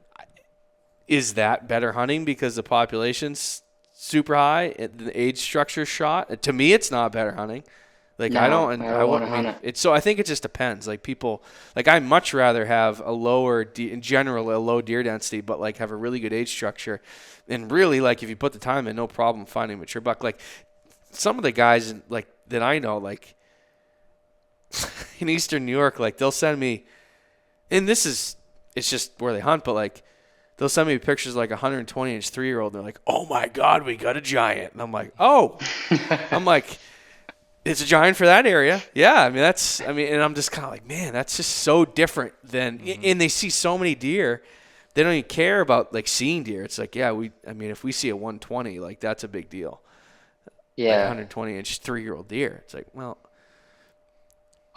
A: is that better hunting because the population's super high and the age structure's shot? To me, it's not better hunting. Like
B: no,
A: I don't
B: want to hunt it.
A: So I think it just depends. Like people, like I much rather have in general a low deer density, but like have a really good age structure, and really like if you put the time in, no problem finding a mature buck. Like some of the guys like that I know, like in Eastern New York, like they'll send me, and it's just where they hunt, but like they'll send me pictures of like a 120-inch 3-year-old. And they're like, "Oh my God, we got a giant!" And I'm like, "Oh," I'm like. It's a giant for that area. Yeah, and I'm just kind of like, man, that's just so different than, and they see so many deer, they don't even care about like seeing deer. It's like, yeah, if we see a 120, like that's a big deal.
B: Yeah.
A: Like 120-inch 3-year-old deer. It's like, well.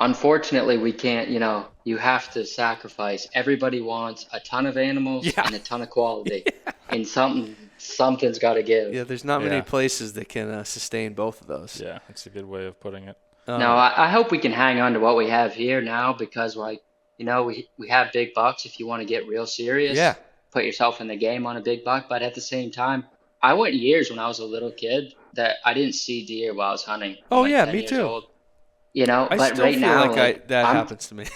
B: Unfortunately, we can't, you have to sacrifice. Everybody wants a ton of animals and a ton of quality. Yeah. And something's got to give.
A: Yeah, there's not many places that can sustain both of those.
D: Yeah, that's a good way of putting it.
B: No, I hope we can hang on to what we have here now because, like, we have big bucks if you want to get real serious.
A: Yeah.
B: Put yourself in the game on a big buck. But at the same time, I went years when I was a little kid that I didn't see deer while I was hunting.
A: Oh, yeah, me too.
B: Old.
A: I
B: but
A: still
B: right
A: feel
B: now,
A: like that happens to me.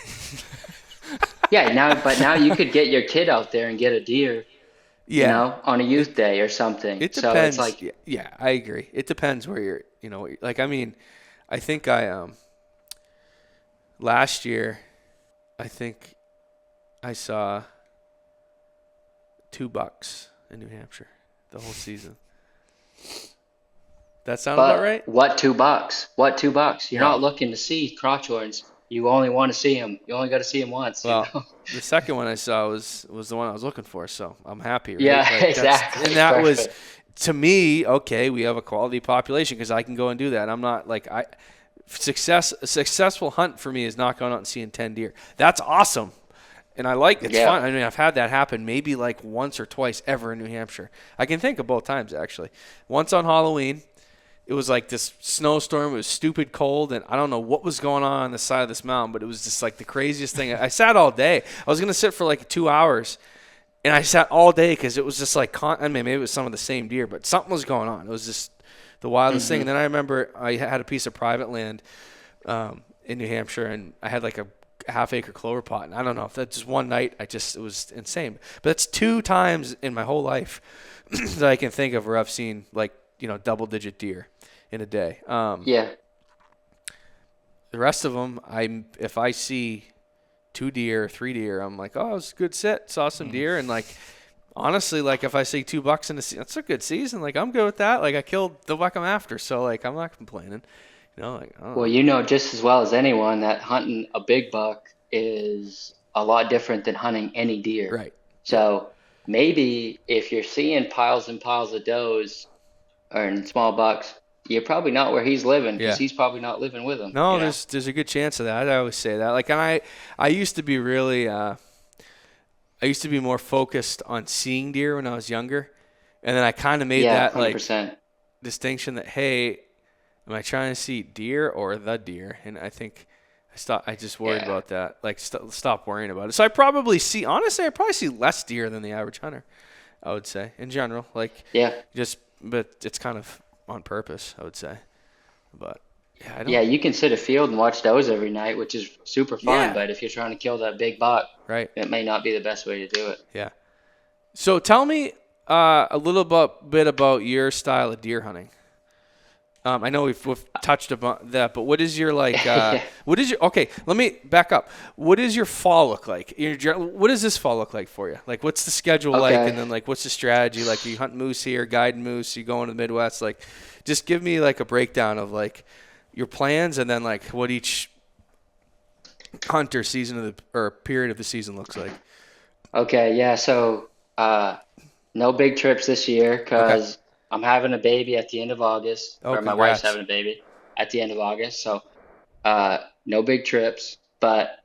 B: Yeah, now you could get your kid out there and get a deer, on a youth day or something.
A: It depends.
B: So it's like,
A: yeah, I agree. It depends where you're, like, I think last year, I think I saw 2 bucks in New Hampshire the whole season. That sound about right?
B: What 2 bucks? You're not looking to see crotch horns. You only want to see them. You only got to see them once.
A: Well, the second one I saw was the one I was looking for, so I'm happy. Right?
B: Yeah, like exactly.
A: And that was, to me, okay, we have a quality population because I can go and do that. I'm not like a successful hunt for me is not going out and seeing 10 deer. That's awesome. And I like it's fun. I've had that happen maybe like once or twice ever in New Hampshire. I can think of both times actually. Once on Halloween. It was like this snowstorm. It was stupid cold, and I don't know what was going on the side of this mountain, but it was just like the craziest thing. I sat all day. I was going to sit for like 2 hours, and I sat all day because it was just like maybe it was some of the same deer, but something was going on. It was just the wildest thing. And then I remember I had a piece of private land in New Hampshire, and I had like a half-acre clover pot, and I don't know if that's just one night. It was insane. But that's 2 times in my whole life that I can think of where I've seen like double-digit deer in a day.
B: The
A: rest of them, if I see 2 deer, 3 deer, I'm like, oh, it was a good sit. Saw some deer, and like honestly, like if I see 2 bucks in the season, that's a good season. Like I'm good with that. Like I killed the buck I'm after, so like I'm not complaining.
B: Well, just as well as anyone that hunting a big buck is a lot different than hunting any deer.
A: Right.
B: So maybe if you're seeing piles and piles of does or in small bucks, you're probably not where he's living because
A: Yeah.
B: he's probably not living with him.
A: No,
B: You know?
A: there's a good chance of that. I always say that. Like, and I used to be really I used to be more focused on seeing deer when I was younger, and then I kind of made
B: Yeah,
A: that like
B: 100%.
A: distinction that, hey, am I trying to see deer or the deer? And I think I just worried
B: Yeah.
A: about that. Like, stop worrying about it. So I probably see less deer than the average hunter, I would say, in general. Like,
B: Yeah.
A: but it's kind of on purpose, I would say. But yeah, I don't.
B: Yeah, you can sit a field and watch those every night, which is super fun.
A: Yeah.
B: But if you're trying to kill that big buck,
A: Right.
B: it may not be the best way to do it.
A: Yeah. So tell me a little bit about your style of deer hunting. I know we've touched upon that, but what is your okay, let me back up. What does your fall look like? What does this fall look like for you? Like, what's the schedule like?
B: Okay.
A: And then, like, what's the strategy? Like, you hunt moose here, guiding moose, you go into the Midwest. Like, just give me, like, a breakdown of, like, your plans and then, like, what each hunter season or period of the season looks like.
B: Okay, yeah. So, no big trips this year because I'm having a baby at the end of August,
A: Oh,
B: or my wife's
A: congrats.
B: having a baby at the end of August. So, no big trips, but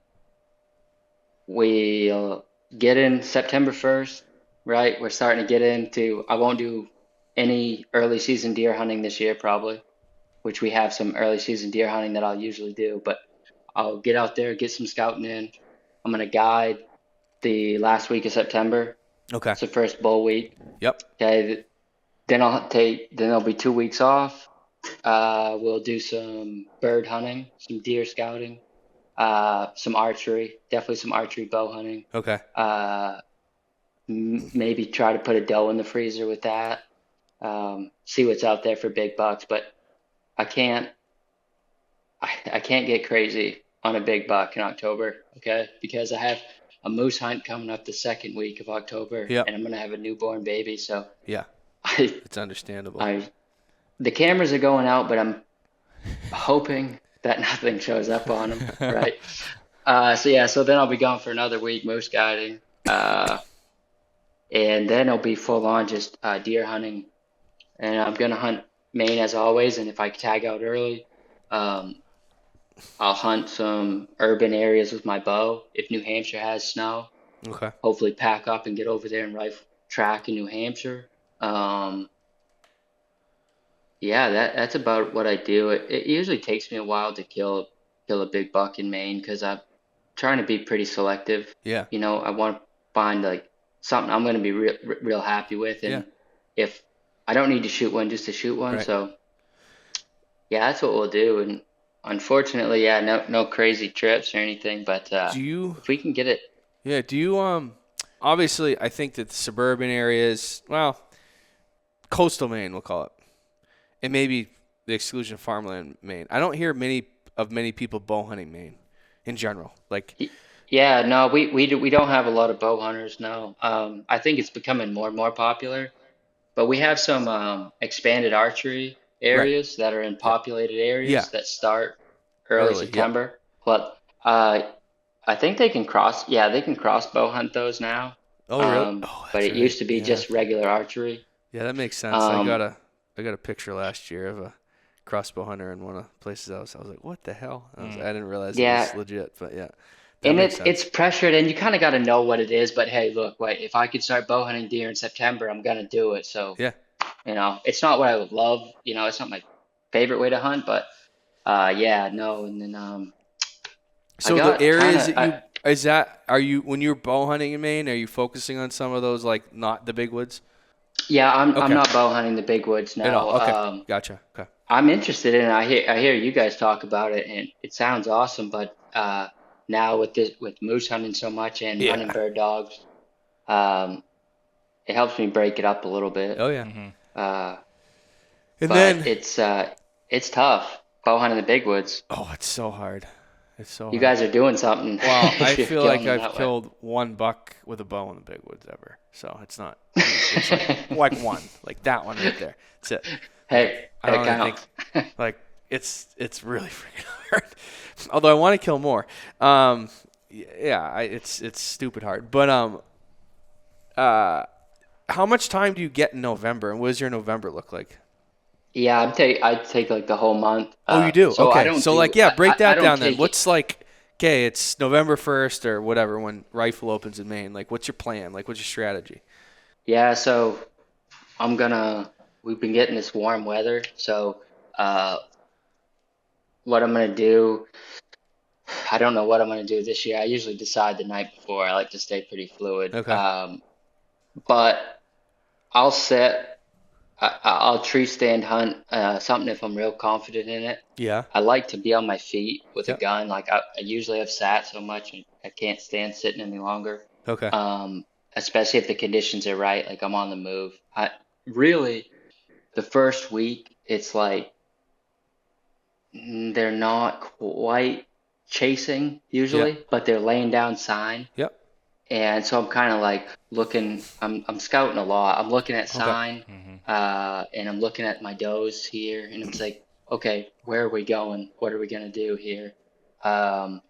B: we'll get in September 1st, right? We're starting to get into, I won't do any early season deer hunting this year, probably, which we have some early season deer hunting that I'll usually do, but I'll get out there, get some scouting in. I'm going to guide the last week of September.
A: Okay.
B: It's the first bull week.
A: Yep.
B: Okay. Then there'll be 2 weeks off. We'll do some bird hunting, some deer scouting, some archery, definitely some archery bow hunting.
A: Okay.
B: Maybe try to put a doe in the freezer with that. See what's out there for big bucks, but I can't get crazy on a big buck in October, okay? Because I have a moose hunt coming up the second week of October,
A: Yep.
B: and I'm gonna have a newborn baby, so
A: Yeah.
B: I
A: It's understandable.
B: the cameras are going out, but I'm hoping that nothing shows up on them, right? So then I'll be gone for another week moose guiding, and then it'll be full on just deer hunting, and I'm gonna hunt Maine as always, and if I tag out early, I'll hunt some urban areas with my bow. If New Hampshire has snow,
A: Okay.
B: hopefully pack up and get over there and rifle track in New Hampshire. Yeah, that's about what I do. It usually takes me a while to kill a big buck in Maine because I'm trying to be pretty selective.
A: Yeah.
B: You know, I want to find like something I'm going to be real happy with, and if I don't need to shoot one just to shoot one,
A: Right.
B: so yeah, that's what we'll do. And unfortunately, yeah, no crazy trips or anything, but if we can get it.
A: Yeah, do you obviously I think that the suburban areas, well, coastal Maine we'll call it. And maybe the exclusion of farmland Maine. I don't hear many people bow hunting Maine in general. Like,
B: Yeah, no, we don't have a lot of bow hunters, no. I think it's becoming more and more popular, but we have some expanded archery areas that are in populated areas that start early September. But I think they can cross bow hunt those now.
A: Oh, really?
B: But it used to be just regular archery.
A: Yeah, that makes sense. I got a picture last year of a crossbow hunter in one of the places I was like, what the hell? I didn't realize it was legit, but yeah.
B: And it's pressured, and you kind of got to know what it is. But hey, look, wait, if I could start bow hunting deer in September, I'm gonna do it. So
A: yeah,
B: you know, it's not what I would love. You know, it's not my favorite way to hunt, but yeah, no. And then
A: so the areas are you when you're bow hunting in Maine? Are you focusing on some of those like not the big woods?
B: Yeah, I'm not bow hunting the big woods now.
A: At all. Okay, gotcha. Okay.
B: I'm interested in it. I hear you guys talk about it, and it sounds awesome. But now with moose hunting so much and hunting bird dogs, it helps me break it up a little bit.
A: Oh yeah.
B: And then it's tough bow hunting the big woods.
A: Oh, it's so hard. It's so hard.
B: You guys are doing something.
A: Well, I feel like I've killed one buck with a bow in the big woods ever. So it's not. It's like one, like that one right there. That's it.
B: Hey,
A: I don't really think like it's really freaking hard. Although I want to kill more. It's stupid hard. But how much time do you get in November, and what does your November look like?
B: Yeah, I'd take like the whole month.
A: Oh, you do?
B: So I
A: Okay.
B: don't
A: So
B: do
A: like, yeah, break
B: I
A: that
B: don't
A: down then.
B: take it.
A: What's like, okay, it's November 1st or whatever when rifle opens in Maine. Like, what's your plan? Like, what's your strategy?
B: Yeah, so I'm gonna. We've been getting this warm weather, so uh, what I'm gonna do. I don't know what I'm gonna do this year. I usually decide the night before. I like to stay pretty fluid.
A: Okay.
B: But I'll set. I'll tree stand hunt something if I'm real confident in it.
A: Yeah.
B: I like to be on my feet with a
A: Yep.
B: gun. Like I usually have sat so much and I can't stand sitting any longer.
A: Okay.
B: Um, Especially if the conditions are right, like I'm on the move. I really the first week it's like they're not quite chasing
A: Yeah.
B: usually, but they're laying down sign.
A: Yep.
B: And so I'm kind of like looking, I'm scouting a lot. I'm looking at
A: Okay.
B: sign, and I'm looking at my does here, and I'm just like, okay, where are we going? What are we gonna do here? Um,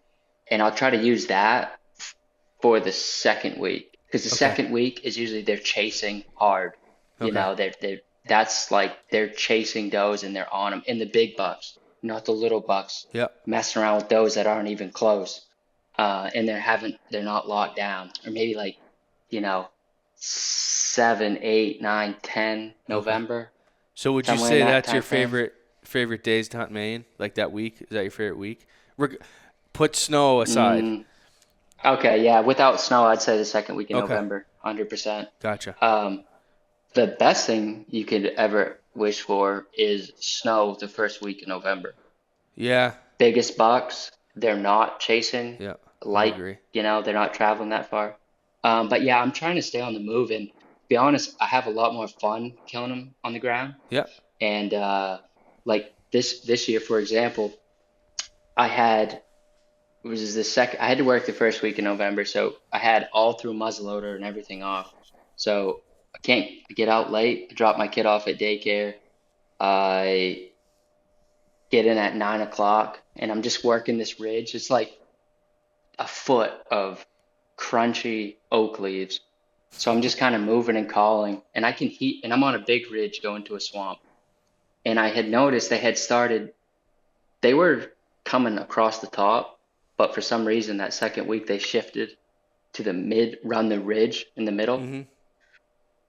B: and I'll try to use that for the second week because the
A: Okay.
B: second week is usually they're chasing hard. You
A: Okay.
B: know, they're that's like they're chasing does and they're on them. And the big bucks, not the little bucks,
A: Yep.
B: messing around with those that aren't even close. And they're not locked down, or maybe like, you know, 7, 8, 9, 10
A: Okay.
B: November,
A: So would you
B: somewhere in
A: say
B: that
A: that's your
B: time frame.
A: favorite days to hunt Maine? Like that week? Is that your favorite week? Put snow aside.
B: Mm, okay, yeah, without snow, I'd say the second week in
A: Okay.
B: November, 100%.
A: Gotcha.
B: Um, the best thing you could ever wish for is snow the first week in November.
A: Yeah.
B: Biggest bucks, they're not chasing
A: Yeah. I
B: light,
A: agree.
B: they're not traveling that far. But yeah, I'm trying to stay on the move, and to be honest, I have a lot more fun killing them on the ground.
A: Yeah.
B: And like this year, for example, I had it was the second I had to work the first week in November, so I had all through muzzleloader and everything off. So I can't get out late. I drop my kid off at daycare. I get in at 9 o'clock, and I'm just working this ridge. It's like a foot of crunchy oak leaves. So I'm just kind of moving and calling, and I can heat, and I'm on a big ridge going to a swamp. And I had noticed they were coming across the top, but for some reason that second week they shifted to run the ridge in the middle.
A: Mm-hmm.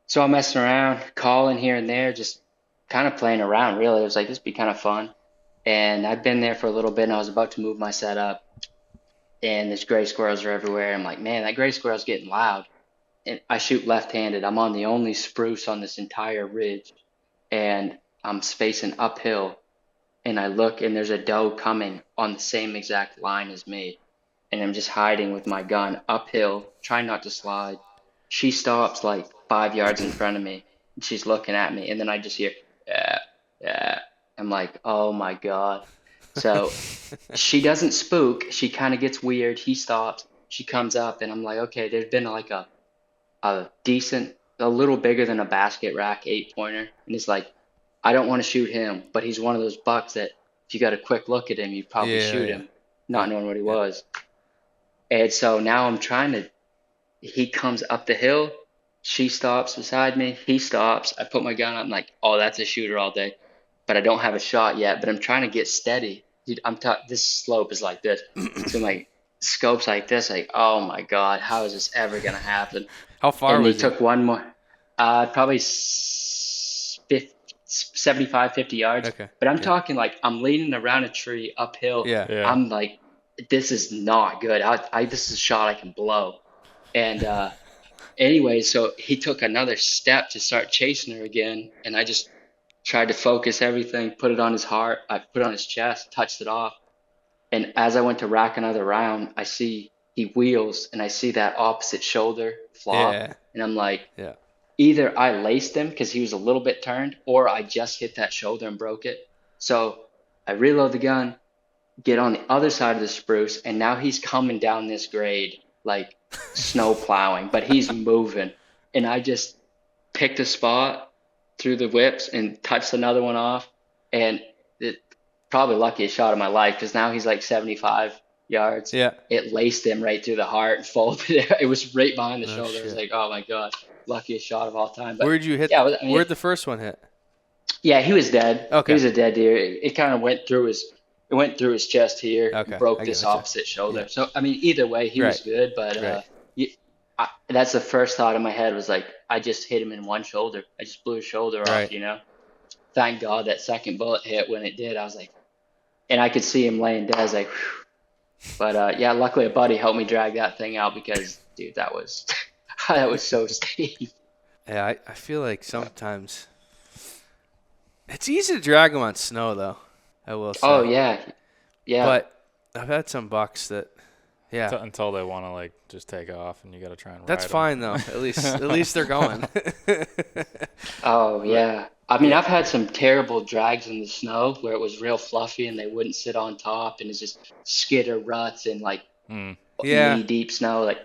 B: So I'm messing around, calling here and there, just kind of playing around, really. It was like, this would be kind of fun. And I'd been there for a little bit, and I was about to move my setup, and there's gray squirrels are everywhere. I'm like, man, that gray squirrel's getting loud. And I shoot left-handed. I'm on the only spruce on this entire ridge, and I'm spacing uphill. And I look, and there's a doe coming on the same exact line as me. And I'm just hiding with my gun uphill, trying not to slide. She stops like 5 yards in front of me, and she's looking at me. And then I just hear, yeah, yeah. I'm like, oh my God. So she doesn't spook. She kind of gets weird. He stops. She comes up, and I'm like, okay, there's been like a little bigger than a basket rack 8-pointer. And it's like, I don't want to shoot him, but he's one of those bucks that if you got a quick look at him, you'd probably
A: Yeah.
B: shoot
A: Yeah.
B: him,
A: Yeah.
B: not knowing what he
A: Yeah.
B: was. And so now he comes up the hill. She stops beside me. He stops. I put my gun up. I'm like, oh, that's a shooter all day. But I don't have a shot yet, but I'm trying to get steady. Dude, this slope is like this. So my scope's like this, like, oh my God, how is this ever going to happen?
A: How far
B: And he
A: was he?
B: took one more, probably 75, 50 yards.
A: Okay.
B: But I'm
A: Yeah.
B: talking like I'm leaning around a tree uphill.
A: Yeah.
D: Yeah.
B: I'm like, this is not good. This is a shot I can blow. And anyway, so he took another step to start chasing her again, and I just tried to focus everything, put it on his heart, I put it on his chest, touched it off. And as I went to rack another round, I see he wheels, and I see that opposite shoulder flop,
A: Yeah.
B: and I'm like,
A: Yeah.
B: either I laced him because he was a little bit turned, or I just hit that shoulder and broke it. So I reload the gun, get on the other side of the spruce, and now he's coming down this grade like snow plowing, but he's moving. And I just picked a spot through the whips and touched another one off. And it probably luckiest shot of my life because now he's like 75 yards.
A: Yeah.
B: It laced him right through the heart and folded it. It was right behind the
A: Oh,
B: shoulder. It was
A: shit.
B: like, oh my God, luckiest shot of all time. But
A: Where'd you hit?
B: yeah, I mean,
A: Where'd the first one hit?
B: Yeah, he was dead.
A: Okay.
B: He was a dead deer. It kind of went through his chest here and
A: Okay.
B: broke
A: I
B: this
A: gotcha.
B: opposite shoulder.
A: Yeah.
B: So I mean, either way, he
A: Right.
B: was good. But
A: Right.
B: that's the first thought in my head was like, I just hit him in one shoulder. I just blew his shoulder off.
A: Right.
B: Thank God that second bullet hit when it did. I was like, and I could see him laying dead. I was like, whew. But yeah, luckily a buddy helped me drag that thing out because, dude, that was that was so steep.
A: Yeah, I feel like sometimes it's easy to drag them on snow, though. I will say.
B: Oh yeah, yeah.
A: But I've had some bucks that, yeah,
D: Until they want to like just take off, and you got to try and.
A: that's
D: ride 'em.
A: fine though. At least they're going.
B: Oh yeah. I mean,
A: yeah.
B: I've had some terrible drags in the snow where it was real fluffy and they wouldn't sit on top and it's just skidder ruts and like
A: Yeah.
B: knee deep snow, like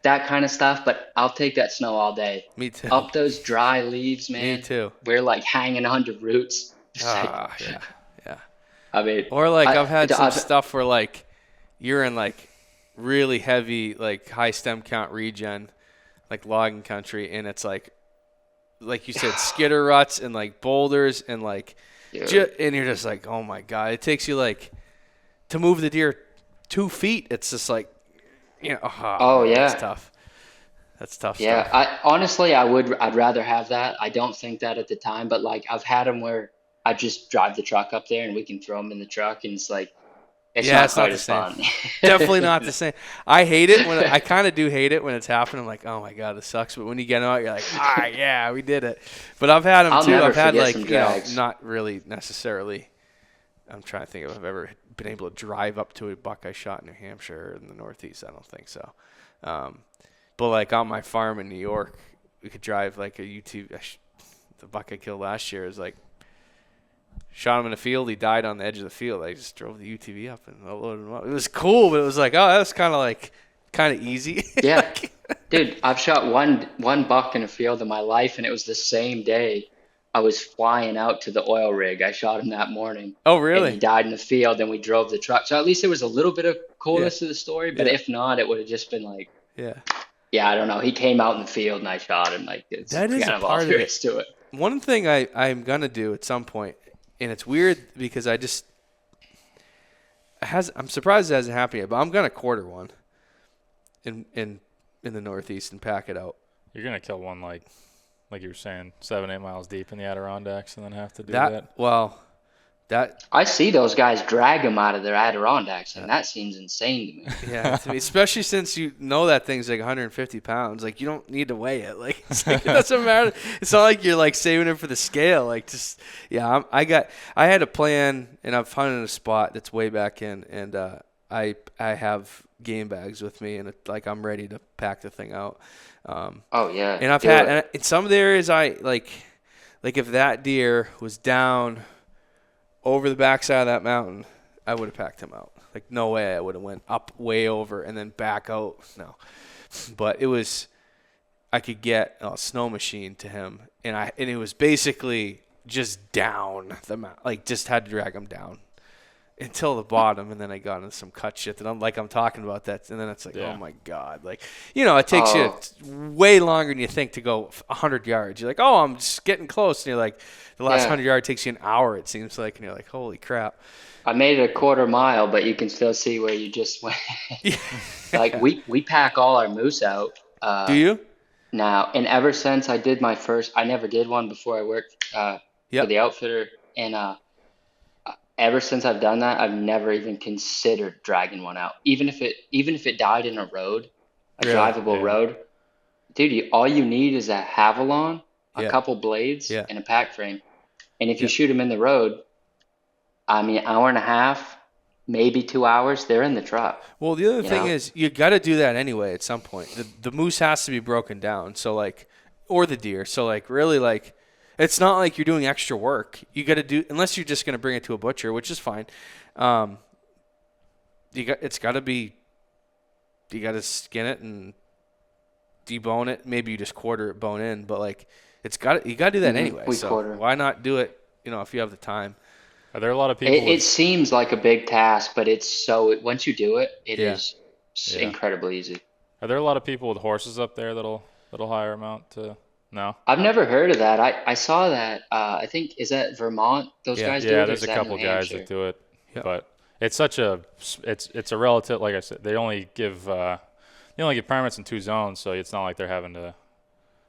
B: that kind of stuff. But I'll take that snow all day.
A: Me too.
B: Up those dry leaves, man.
A: Me too.
B: We're like hanging onto roots.
A: Yeah, yeah.
B: I mean,
A: Or like
B: I-
A: I've had some
B: I've-
A: stuff where like you're in like really heavy like high stem count regen, like logging country, and it's like you said, skidder ruts and like boulders and like,
B: Yeah.
A: and you're just like, oh my god, it takes you like to move the deer 2 feet. It's just like,
B: Oh, yeah.
A: that's tough. That's tough
B: Yeah,
A: stuff.
B: I'd rather have that. I don't think that at the time, but like I've had them where I just drive the truck up there and we can throw them in the truck and it's like, it's
A: Yeah,
B: not
A: it's not
B: quite
A: the
B: as
A: same.
B: fun.
A: Definitely not the same. I hate it when I kind of do hate it when it's happening. I'm like, oh my god, this sucks. But when you get them out, you're like, yeah, we did it. But I've had them
B: I'll
A: too.
B: never
A: I've had
B: forget
A: like
B: some drags.
A: not really necessarily. I'm trying to think if I've ever been able to drive up to a buck I shot in New Hampshire or in the Northeast. I don't think so. But like on my farm in New York, we could drive like a UTV. The buck I killed last year is like. Shot him in the field. He died on the edge of the field. I just drove the UTV up and loaded him up. It was cool, but it was like, oh, that was kind of easy.
B: Yeah, dude, I've shot one buck in a field in my life, and it was the same day I was flying out to the oil rig. I shot him that morning.
A: Oh,
B: And
A: really?
B: he died in the field, and we drove the truck. So at least there was a little bit of coolness to the story, but
A: Yeah.
B: if not, it would have just been like,
A: Yeah.
B: yeah, I don't know. He came out in the field, and I shot him. Like it's
A: That is
B: kind
A: a
B: of all
A: part of
B: there
A: it.
B: is to it.
A: One thing I'm gonna do at some point, and it's weird because I'm surprised it hasn't happened yet, but I'm gonna quarter one in the Northeast and pack it out.
D: You're gonna kill one like you were saying, 7-8 miles deep in the Adirondacks, and then have to do that.
A: Well, that
B: I see those guys drag them out of their Adirondacks, and that seems insane to me.
A: yeah, to me, especially since you know that thing's like 150 pounds. Like you don't need to weigh it. Like, it doesn't matter. It's not like you're like saving it for the scale. Like just I had a plan, and I've hunted a spot that's way back in, and I have game bags with me, and like I'm ready to pack the thing out.
B: Oh yeah,
A: And I've
B: do
A: had
B: it.
A: and in some of the areas I like if that deer was down over the backside of that mountain, I would have packed him out. Like no way I would have went up way over and then back out. No, but I could get a snow machine to him, and it was basically just down the mountain, like just had to drag him down until the bottom, and then I got into some cut shit that I'm talking about that, and then it's like, oh my god, like it takes you way longer than you think to go 100 yards. You're like, oh, I'm just getting close, and you're like, the last 100 yards takes you an hour, it seems like, and you're like, holy crap.
B: I made it a quarter mile, but you can still see where you just went. Like we pack all our moose out.
A: Do you?
B: Now, and ever since I did my first, I never did one before I worked for the outfitter, and ever since I've done that, I've never even considered dragging one out, even if it died in a road, a drivable road. Dude, all you need is a Havalon, a couple blades, and a pack frame, and if you shoot them in the road, I mean, hour and a half, maybe 2 hours, they're in the truck.
A: Well, the other thing is you got to do that anyway at some point. The moose has to be broken down, so like, or the deer. So like, really, like, it's not like you're doing extra work. You got to do, unless you're just going to bring it to a butcher, which is fine. It's got to be. You got to skin it and debone it. Maybe you just quarter it bone in, but like, you got to do that anyway.
B: We
A: so
B: quarter.
A: why not do it? If you have the time.
D: Are there a lot of people?
B: It seems like a big task, but it's once you do it, it is incredibly easy.
D: Are there a lot of people with horses up there that'll hire them out to No.
B: I've never heard of that. I saw that. I think, is that Vermont? Those
A: Yeah.
B: guys do
D: Yeah,
B: it, or
D: there's
B: is
D: a
B: that
D: couple
B: New
D: guys
B: Hampshire?
D: that do it,
A: Yep.
D: but it's a relative. Like I said, they only give permits in 2 zones, so it's not like they're having to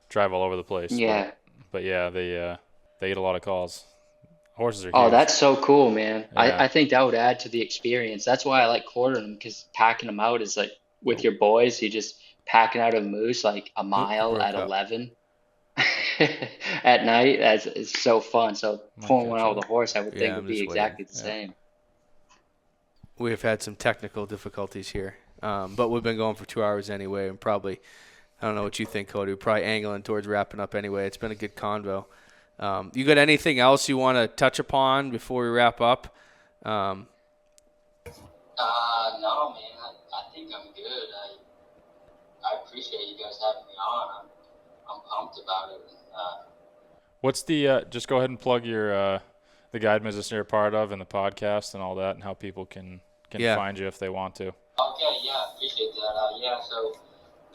D: drive all over the place.
B: Yeah.
D: But yeah, they get a lot of calls. Horses are
B: Oh,
D: huge.
B: that's so cool, man.
D: Yeah.
B: I think that would add to the experience. That's why I like quartering them, because packing them out is like with your boys, you just packing out a moose like a
A: Oop, you
B: mile
A: broke
B: at
A: up.
B: 11 at night. It's so fun. So
D: Might
B: pulling
D: catch
B: one out
D: up.
B: with a horse, I would
A: Yeah,
B: think
A: I'm
B: would be
A: just waiting.
B: exactly the
D: Yeah.
B: same.
A: We have had some technical difficulties here, but we've been going for 2 hours anyway, and probably, I don't know what you think, Cody, we're probably angling towards wrapping up anyway. It's been a good convo. You got anything else you want to touch upon before we wrap up?
B: No, man. I think I'm good. I appreciate you guys having me on. I'm pumped about it.
D: What's the just go ahead and plug your the guide business you're a part of and the podcast and all that, and how people can
A: Yeah.
D: find you if they want to.
B: Okay, yeah, appreciate that. So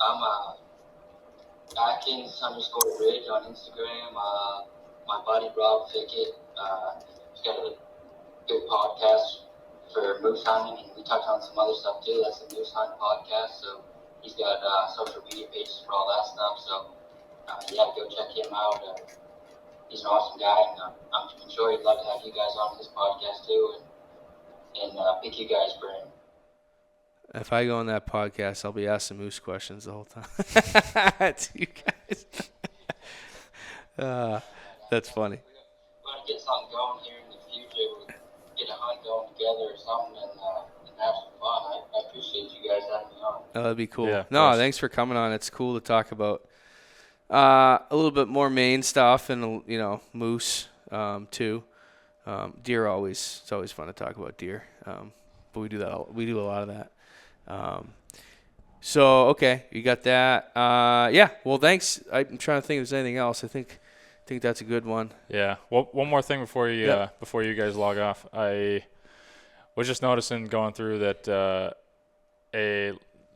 B: I'm Atkins_Ridge on Instagram. My buddy Rob Fickett, he's got a good podcast for moose hunting, and we touch on some other stuff too. That's the Moose Hunt Podcast. So he's got social media pages for all that stuff. So go check him out. He's an awesome guy, and I'm sure he'd love to have you guys on his podcast too, and pick you guys' brain.
A: If I go on that podcast, I'll be asking moose questions the whole time. To you guys. That's funny.
B: We want to get something going here in the future. We get a hunt going together or something, and have some fun. I appreciate you guys having me on.
A: Oh, that'd be cool.
D: Yeah,
A: No,
D: course.
A: thanks for coming on. It's cool to talk about a little bit more Maine stuff and moose too. Deer it's always fun to talk about deer. But we do a lot of that. So okay, you got that. Yeah. Well, thanks. I'm trying to think if there's anything else. I think that's a good one.
D: Yeah. Well, one more thing before you guys log off. I was just noticing going through that a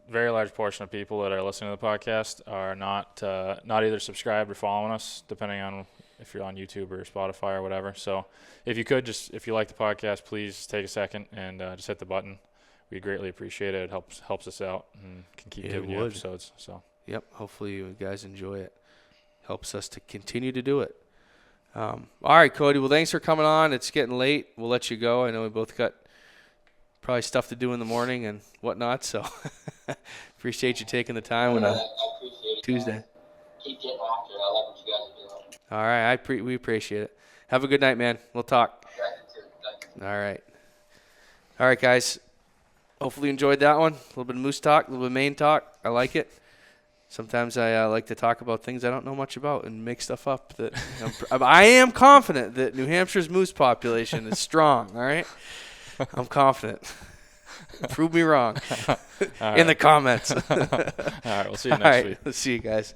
D: very large portion of people that are listening to the podcast are not either subscribed or following us, depending on if you're on YouTube or Spotify or whatever. So if you could if you like the podcast, please take a second and just hit the button. We greatly appreciate it. It helps us out and can keep giving you episodes. So
A: Yep. Hopefully you guys enjoy it. Helps us to continue to do it. All right, Cody. Well, thanks for coming on. It's getting late. We'll let you go. I know we both got probably stuff to do in the morning and whatnot. So appreciate you taking the time on a
B: I appreciate it.
A: Tuesday.
B: Keep getting after it. I like what you guys are doing.
A: All right. We appreciate it. Have a good night, man. We'll talk.
B: Thank you.
A: All right, guys. Hopefully you enjoyed that one. A little bit of moose talk, a little bit of Maine talk. I like it. Sometimes I like to talk about things I don't know much about and make stuff up. That I am confident that New Hampshire's moose population is strong. All right, I'm confident. Prove me wrong in the comments.
D: all right, we'll see you
A: All
D: next
A: right,
D: week.
A: let's see you guys.